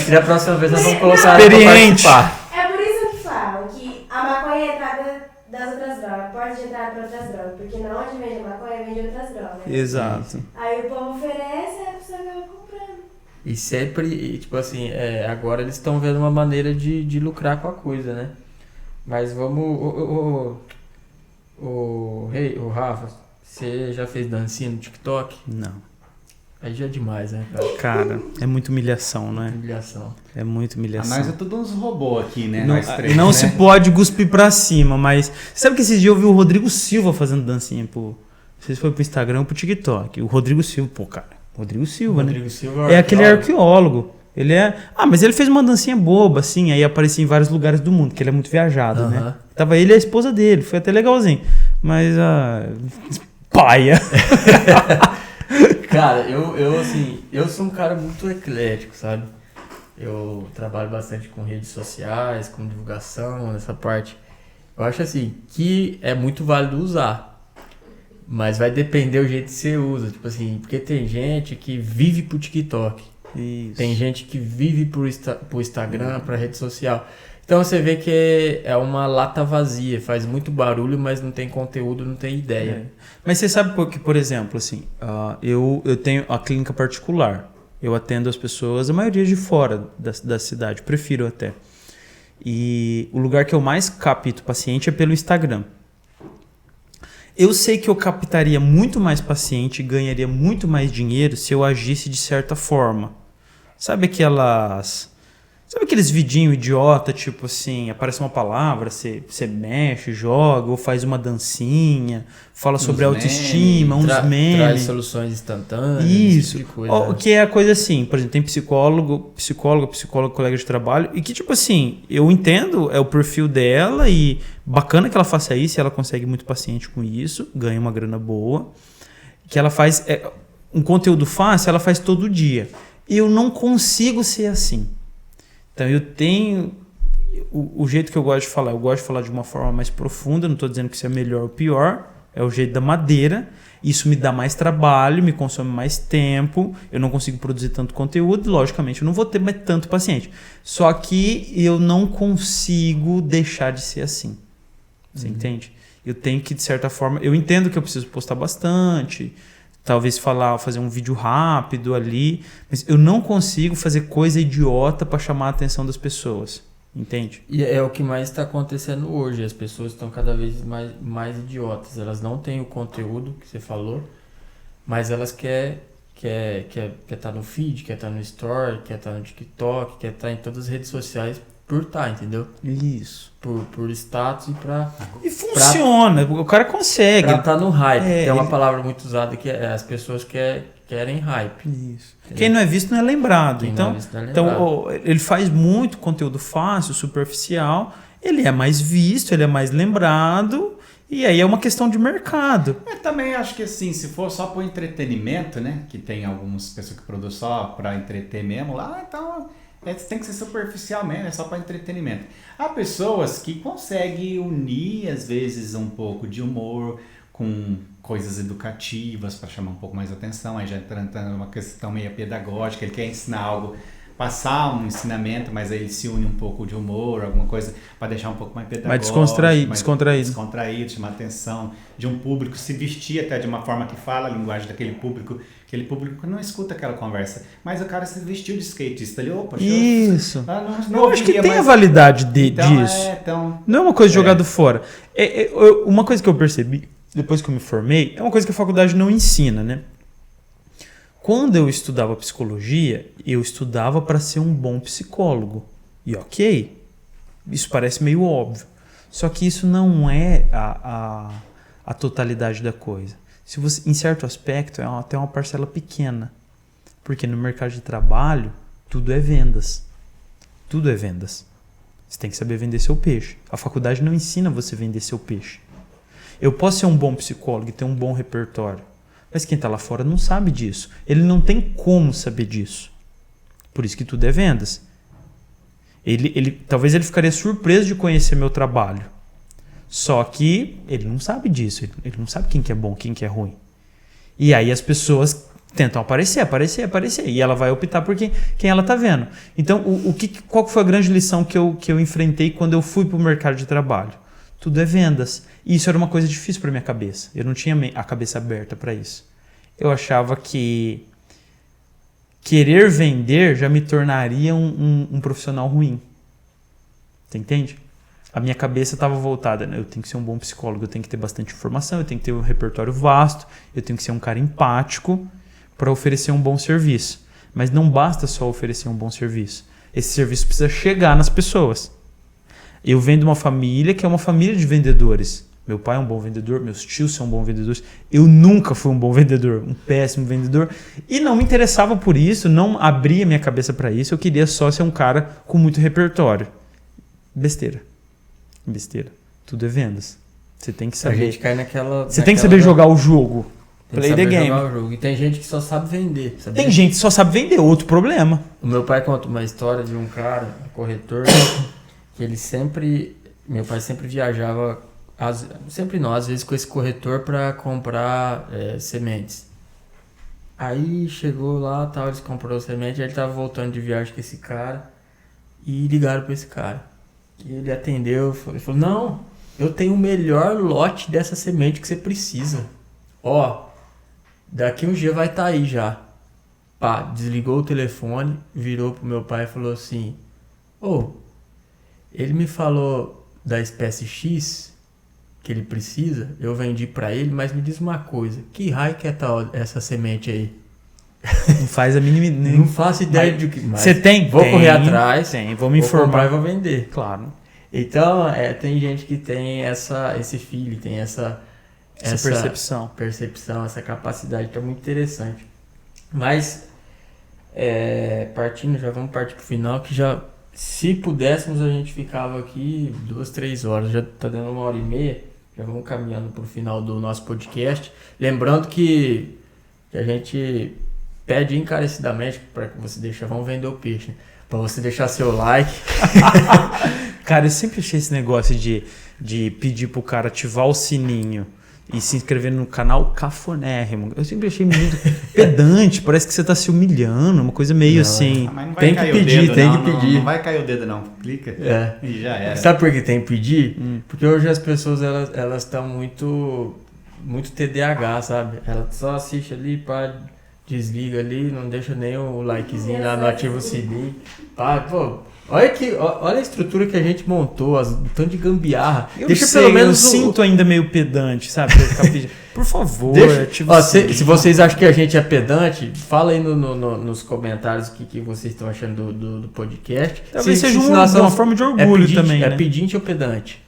E da próxima vez nós vamos colocar Experiente. ela pra participar. É por isso que falam que a maconha é entrada das outras drogas, porta de entrada para outras drogas, porque na onde vende a maconha, vende outras drogas. Exato. Aí o povo oferece, aí a pessoa acaba comprando. E sempre, tipo assim, agora eles estão vendo uma maneira de lucrar com a coisa, né? Mas vamos... Ô, Rafa, você já fez dancinha no TikTok? Não. Aí já é demais, né, cara? Cara, é muita humilhação, não é? Humilhação. É muita humilhação. Nós é tudo uns robôs aqui, né? Não, Nós três, não né? se pode cuspir pra cima, mas... Sabe que esses dias eu vi o Rodrigo Silva fazendo dancinha pro... Não sei se foi pro Instagram ou pro TikTok. O Rodrigo Silva, pô, cara. Rodrigo Silva, né? Rodrigo Silva É aquele arqueólogo. Ele é... Ah, mas ele fez uma dancinha boba, assim, aí aparecia em vários lugares do mundo, que ele é muito viajado, né? Aham. Tava ele e a esposa dele, foi até legalzinho. Mas, paia. Cara, eu assim, eu sou um cara muito eclético, sabe? Eu trabalho bastante com redes sociais, com divulgação, nessa parte. Eu acho assim, que é muito válido usar. Mas vai depender do jeito que você usa. Tipo assim, porque tem gente que vive pro TikTok. Isso. Tem gente que vive pro Instagram, pra rede social. Então você vê que é uma lata vazia, faz muito barulho, mas não tem conteúdo, não tem ideia. Mas você sabe que, por exemplo, assim, eu tenho a clínica particular. Eu atendo as pessoas, a maioria de fora da cidade, prefiro até. E o lugar que eu mais capto paciente é pelo Instagram. Eu sei que eu captaria muito mais paciente e ganharia muito mais dinheiro se eu agisse de certa forma. Sabe aqueles vidinhos idiota, tipo assim, aparece uma palavra, você mexe, joga, ou faz uma dancinha, fala sobre autoestima, uns Traz memes. soluções instantâneas, Isso. esse tipo de coisa. O que é a coisa assim, por exemplo, tem psicólogo, colega de trabalho, e que, tipo assim, eu entendo, é o perfil dela, e bacana que ela faça isso, ela consegue muito paciente com isso, ganha uma grana boa, que ela faz um conteúdo fácil, ela faz todo dia. Eu não consigo ser assim. Então eu tenho o jeito que eu gosto de falar de uma forma mais profunda, não estou dizendo que isso é melhor ou pior, é o jeito da madeira, isso me dá mais trabalho, me consome mais tempo, eu não consigo produzir tanto conteúdo, logicamente eu não vou ter mais tanto paciente. Só que eu não consigo deixar de ser assim, você entende? Eu tenho que, de certa forma, eu entendo que eu preciso postar bastante, talvez fazer um vídeo rápido ali, mas eu não consigo fazer coisa idiota para chamar a atenção das pessoas, entende? E é o que mais está acontecendo hoje. As pessoas estão cada vez mais idiotas. Elas não têm o conteúdo que você falou, mas elas quer estar no feed, quer estar no story, quer estar no TikTok, quer estar em todas as redes sociais, por entendeu? Isso. Por status e pra E funciona, o cara consegue. tá no hype. É, Tem uma ele- palavra muito usada que é as pessoas querem hype. Isso. Quem não é visto não é lembrado. Quem Então, não é visto não é lembrado. então ele faz muito conteúdo fácil, superficial, ele é mais visto, ele é mais lembrado, e aí é uma questão de mercado. Eu também acho que assim, se for só por entretenimento, né? Que tem algumas pessoas que produzem só pra entreter mesmo lá, então tem que ser superficial mesmo, é só pra entretenimento. Há pessoas que conseguem unir, às vezes, um pouco de humor com coisas educativas para chamar um pouco mais atenção, aí já entrando numa questão meio pedagógica, ele quer ensinar algo, passar um ensinamento, mas aí ele se une um pouco de humor, alguma coisa para deixar um pouco mais pedagógico, mais descontraído, chamar a atenção de um público, se vestir até de uma forma que fala a linguagem daquele público, aquele público não escuta aquela conversa, mas o cara se vestiu de skatista ali, opa, Isso. não Eu acho que ouviria, tem a mas- validade então, disso. então, Não é uma coisa jogada fora. Uma coisa que eu percebi, depois que eu me formei, é uma coisa que a faculdade não ensina, né? Quando eu estudava psicologia, eu estudava para ser um bom psicólogo. E ok, isso parece meio óbvio. Só que isso não é a totalidade da coisa. Se você, em certo aspecto, é até uma parcela pequena. Porque no mercado de trabalho, tudo é vendas. Tudo é vendas. Você tem que saber vender seu peixe. A faculdade não ensina você a vender seu peixe. Eu posso ser um bom psicólogo e ter um bom repertório, mas quem está lá fora não sabe disso. Ele não tem como saber disso. Por isso que tudo é vendas. Talvez ele ficaria surpreso de conhecer meu trabalho. Só que ele não sabe disso. Ele não sabe quem que é bom, quem que é ruim. E aí as pessoas tentam aparecer. E ela vai optar por quem ela está vendo. Então, qual foi a grande lição que eu enfrentei quando eu fui para o mercado de trabalho? Tudo é vendas. E isso era uma coisa difícil para minha cabeça. Eu não tinha a cabeça aberta para isso. Eu achava que querer vender já me tornaria um profissional ruim. Você entende? A minha cabeça estava voltada, né? Eu tenho que ser um bom psicólogo, eu tenho que ter bastante informação, eu tenho que ter um repertório vasto, eu tenho que ser um cara empático para oferecer um bom serviço. Mas não basta só oferecer um bom serviço. Esse serviço precisa chegar nas pessoas. Eu venho de uma família que é uma família de vendedores. Meu pai é um bom vendedor, meus tios são bons vendedores. Eu nunca fui um bom vendedor, um péssimo vendedor. E não me interessava por isso, não abria minha cabeça para isso. Eu queria só ser um cara com muito repertório. Besteira. Tudo é vendas. Você tem que A saber. gente cai naquela... Você tem que saber jogar o jogo. Tem que Play the saber game. jogar o jogo. E tem gente que só sabe vender. Sabia? Tem gente que só sabe vender, outro problema. O meu pai conta uma história de um cara, um corretor, que ele sempre... Meu pai sempre viajava, sempre não, às vezes com esse corretor para comprar sementes. Aí chegou lá, tal, eles compraram semente, aí ele tava voltando de viagem com esse cara e ligaram para esse cara. E ele atendeu, ele falou, não, eu tenho o melhor lote dessa semente que você precisa. Ó, daqui um dia vai estar aí já. Pá, desligou o telefone, virou pro meu pai e falou assim, ele me falou da espécie X que ele precisa, eu vendi pra ele, mas me diz uma coisa, que raio que é tal essa semente aí? Não faz a mínima... Não faço ideia de o que mais. Você tem? Vou correr atrás, vou me informar. comprar e vou vender. Claro. Então, tem gente que tem esse feeling, tem essa percepção, essa capacidade, que é muito interessante. Mas, vamos partir pro final, que já, se pudéssemos, a gente ficava aqui 2-3 horas, já tá dando 1h30, já vamos caminhando pro final do nosso podcast. Lembrando que a gente pede encarecidamente para que você vamos vender o peixe, né? Para você deixar seu like. Cara, eu sempre achei esse negócio de pedir pro cara ativar o sininho e se inscrever no canal cafonérrimo. Eu sempre achei muito pedante, parece que você tá se humilhando, uma coisa meio assim. Mas não vai Tem que cair o pedir, dedo, tem não, que pedir. Não vai cair o dedo não, clica e já era. Sabe por que tem que pedir? Porque hoje as pessoas elas estão muito TDAH, sabe? Ela só assiste ali para desliga ali, não deixa nem o likezinho lá, não ativa o sininho. Pô, olha a estrutura que a gente montou, o tanto de gambiarra. Deixa pelo menos eu sinto ainda meio pedante, sabe? Por favor, ativa o sininho. Se vocês acham que a gente é pedante, fala aí nos comentários o que vocês estão achando do podcast. Talvez seja uma forma de orgulho também, né? É pedinte ou pedante?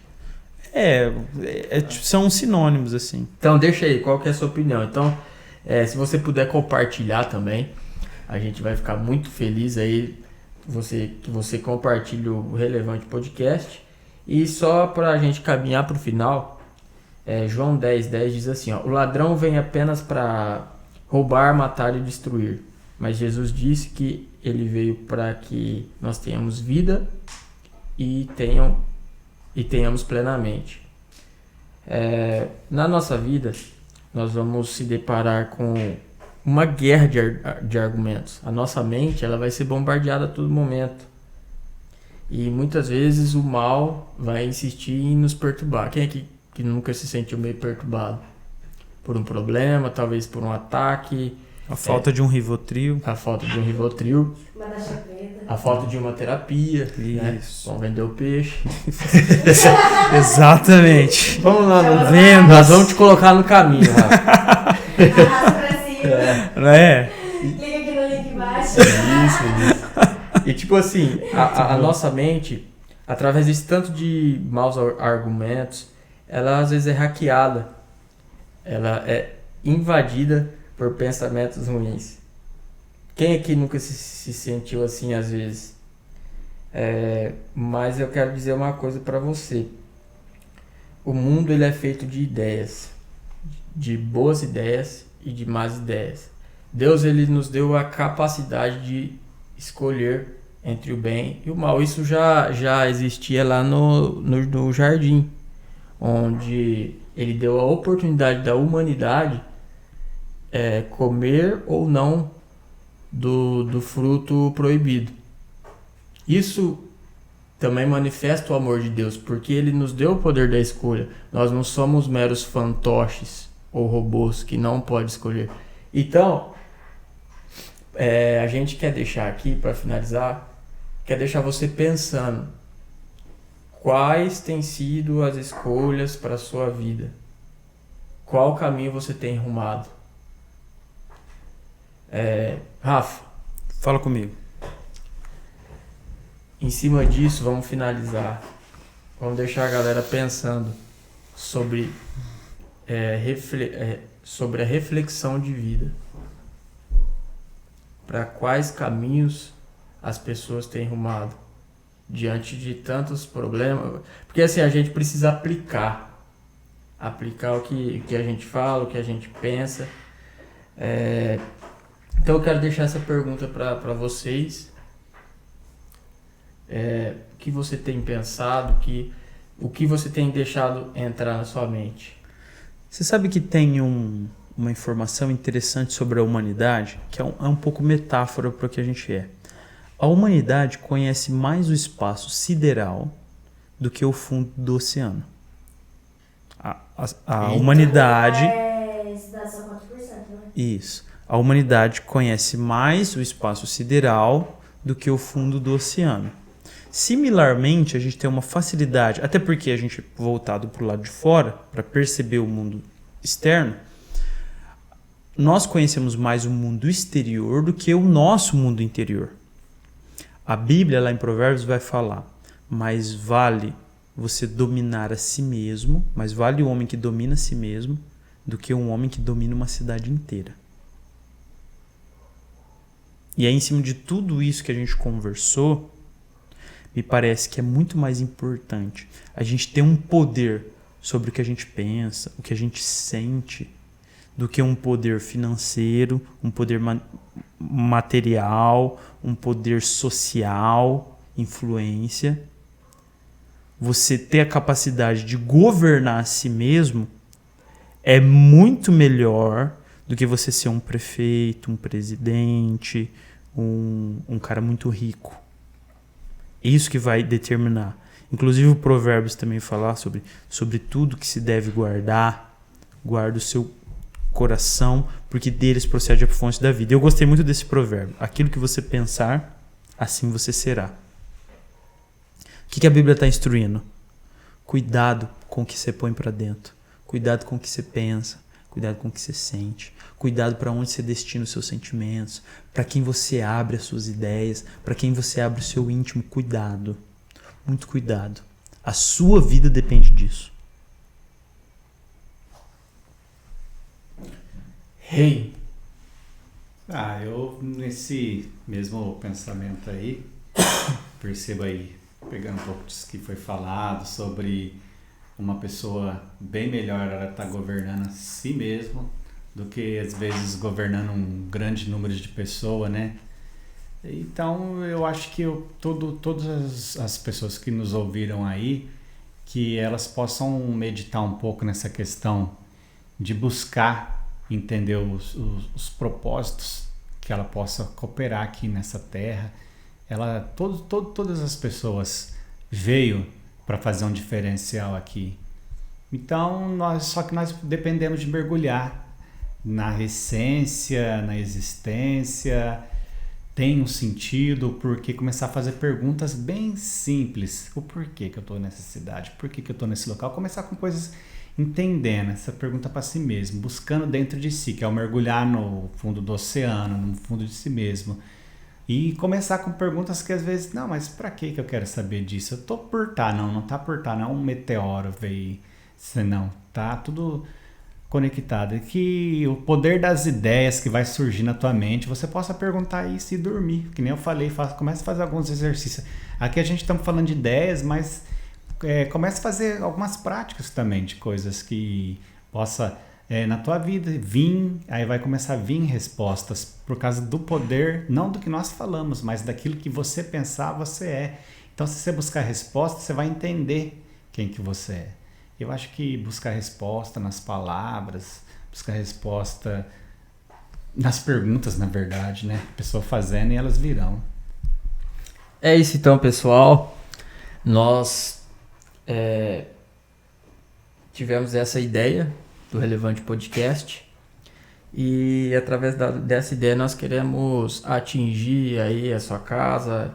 São sinônimos, assim. Então deixa aí, qual que é a sua opinião? Então, se você puder compartilhar também, a gente vai ficar muito feliz aí que você compartilhe o Relevante Podcast. E só para a gente caminhar para o final, João 10:10 diz assim, ó, o ladrão vem apenas para roubar, matar e destruir. Mas Jesus disse que ele veio para que nós tenhamos vida e tenhamos plenamente. Na nossa vida, nós vamos se deparar com uma guerra de argumentos. A nossa mente ela vai ser bombardeada a todo momento. E muitas vezes o mal vai insistir em nos perturbar. Quem é que nunca se sentiu meio perturbado? Por um problema, talvez por um ataque. A falta de um Rivotril. A falta de um Rivotril. Uma da chapeta. A falta de uma terapia. Isso. Né? Vamos vender o peixe. Exatamente. Vamos lá, vendas. Nós vamos te colocar no caminho, Rafa. Arrasta pra cima. Clica aqui no link embaixo. Isso. E tipo assim, a nossa mente, através desse tanto de maus argumentos, ela às vezes é hackeada. Ela é invadida por pensamentos ruins. Quem aqui nunca se sentiu assim às vezes? Mas eu quero dizer uma coisa para você. O mundo ele é feito de ideias, de boas ideias e de más ideias. Deus ele nos deu a capacidade de escolher entre o bem e o mal. Isso já existia lá no jardim, onde ele deu a oportunidade da humanidade comer ou não do fruto proibido. Isso também manifesta o amor de Deus, porque ele nos deu o poder da escolha. Nós não somos meros fantoches ou robôs que não podem escolher. Então, a gente quer deixar aqui, para finalizar, quer deixar você pensando quais têm sido as escolhas para a sua vida. Qual caminho você tem rumado? Rafa, fala comigo. Em cima disso, vamos finalizar. Vamos deixar a galera pensando sobre a reflexão de vida. Para quais caminhos as pessoas têm rumado diante de tantos problemas? Porque assim, a gente precisa aplicar o que a gente fala, o que a gente pensa. Então eu quero deixar essa pergunta para vocês. O que você tem pensado, o que você tem deixado entrar na sua mente? Você sabe que tem uma informação interessante sobre a humanidade, que é um pouco metáfora para o que a gente é. A humanidade conhece mais o espaço sideral do que o fundo do oceano. A humanidade... Isso dá só 4%, né? Isso. A humanidade conhece mais o espaço sideral do que o fundo do oceano. Similarmente, a gente tem uma facilidade, até porque a gente é voltado para o lado de fora, para perceber o mundo externo, nós conhecemos mais o mundo exterior do que o nosso mundo interior. A Bíblia, lá em Provérbios, vai falar, mais vale você dominar a si mesmo, mais vale o homem que domina a si mesmo, do que um homem que domina uma cidade inteira. E aí, em cima de tudo isso que a gente conversou, me parece que é muito mais importante a gente ter um poder sobre o que a gente pensa, o que a gente sente, do que um poder financeiro, um poder material, um poder social, influência. Você ter a capacidade de governar a si mesmo é muito melhor do que você ser um prefeito, um presidente, um cara muito rico. É isso que vai determinar. Inclusive o Provérbios também fala sobre tudo que se deve guardar. Guarda o seu coração, porque deles procede a fonte da vida. Eu gostei muito desse provérbio. Aquilo que você pensar, assim você será. O que a Bíblia está instruindo? Cuidado com o que você põe para dentro. Cuidado com o que você pensa. Cuidado com o que você sente. Cuidado para onde você destina os seus sentimentos. Para quem você abre as suas ideias. Para quem você abre o seu íntimo. Cuidado. Muito cuidado. A sua vida depende disso. Rei. Eu nesse mesmo pensamento aí, percebo aí, pegando um pouco disso que foi falado sobre uma pessoa bem melhor, ela tá governando a si mesma do que às vezes governando um grande número de pessoas, né? Então eu acho que todas as pessoas que nos ouviram aí, que elas possam meditar um pouco nessa questão de buscar entender os propósitos, que ela possa cooperar aqui nessa terra. Todas as pessoas veio para fazer um diferencial aqui. Então, só que nós dependemos de mergulhar na essência, na existência, tem um sentido, porque começar a fazer perguntas bem simples. O porquê que eu estou nessa cidade? Por que eu estou nesse local? Começar com coisas entendendo, essa pergunta para si mesmo, buscando dentro de si, que é o mergulhar no fundo do oceano, no fundo de si mesmo. E começar com perguntas que às vezes, não, mas para que eu quero saber disso? Eu tô por tá, não tá por tá, não é um meteoro veio, senão tá tudo conectado. E que o poder das ideias que vai surgir na tua mente, você possa perguntar isso e dormir, que nem eu falei, comece a fazer alguns exercícios. Aqui a gente estamos falando de ideias, mas comece a fazer algumas práticas também de coisas que possa na tua vida aí vai começar a vir respostas por causa do poder, não do que nós falamos, mas daquilo que você pensar, você é. Então, se você buscar resposta, você vai entender quem que você é. Eu acho que buscar resposta nas palavras, buscar resposta nas perguntas, na verdade, né? A pessoa fazendo e elas virão. É isso então, pessoal. Nós tivemos essa ideia do Relevante Podcast e através dessa ideia nós queremos atingir aí a sua casa,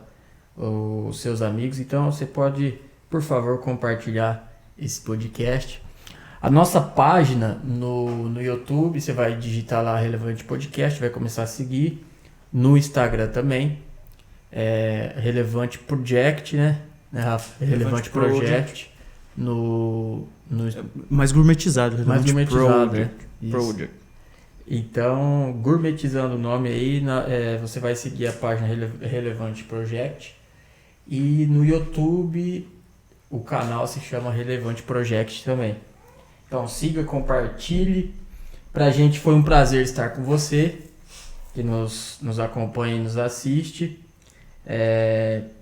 os seus amigos. Então você pode, por favor, compartilhar esse podcast. A nossa página no YouTube, você vai digitar lá Relevante Podcast, vai começar a seguir. No Instagram também, Relevante Project, né, Rafa? Relevante Project. Mais gourmetizado. Mais gourmetizado, Project. Então, gourmetizando o nome aí, você vai seguir a página Relevante Project. E no YouTube, o canal se chama Relevante Project também. Então, siga, compartilhe. Pra gente foi um prazer estar com você, que nos acompanha e nos assiste.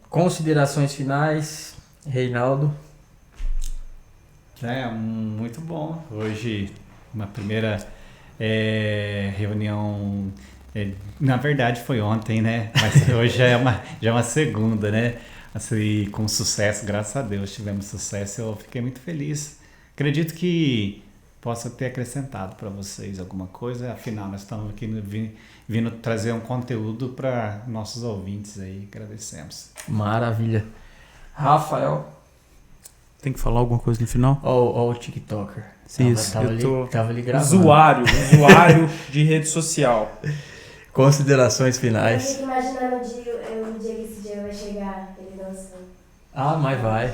Considerações finais, Reinaldo? Muito bom. Hoje, uma primeira reunião, na verdade foi ontem, né? Mas hoje já é uma segunda, né? Assim, com sucesso, graças a Deus tivemos sucesso. Eu fiquei muito feliz. Acredito que possa ter acrescentado para vocês alguma coisa. Afinal, nós estamos aqui vindo trazer um conteúdo para nossos ouvintes aí. Agradecemos. Maravilha. Rafael? Tem que falar alguma coisa no final? Ó o TikToker. Isso, Tava ali gravando. Usuário de rede social. Considerações Eu finais. fico imaginando o dia que esse dia vai chegar, ele dançando. Mas vai.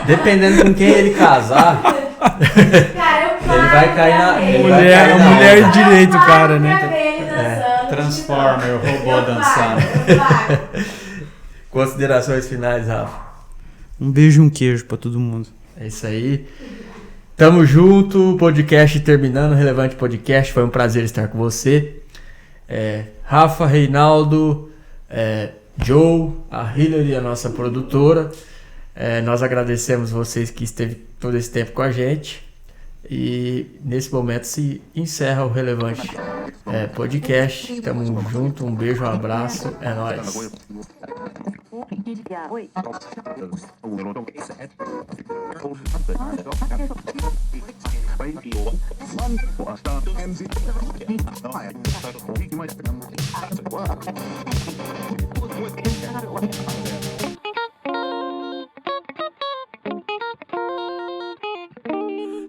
Dependendo com quem ele casar, Cara, ele vai cair na... Mulher de direito, cara, né? Transformer, o robô dançando. Considerações finais, Rafa. Um beijo e um queijo pra todo mundo. É isso aí. Tamo junto, podcast terminando, Relevante Podcast. Foi um prazer estar com você. Rafa, Reinaldo, Joe, a Hillary, a nossa produtora. Nós agradecemos vocês que esteve todo esse tempo com a gente. E nesse momento se encerra o Relevante Podcast. Tamo junto, um beijo, um abraço. É nóis.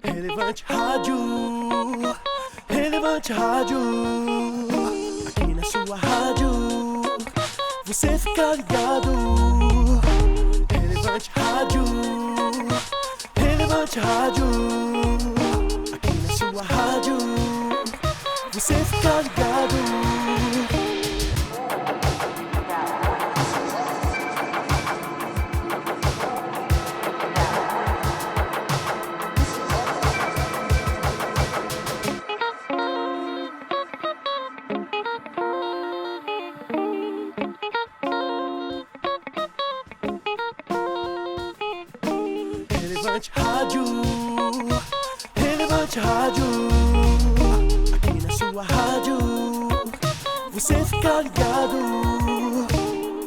Relevante Rádio, Relevante Rádio, aqui na sua rádio, você fica ligado. Relevante Rádio, Relevante Rádio, aqui na sua rádio, você fica ligado. Relevante Rádio, Relevante Rádio, aqui na sua rádio, você fica ligado.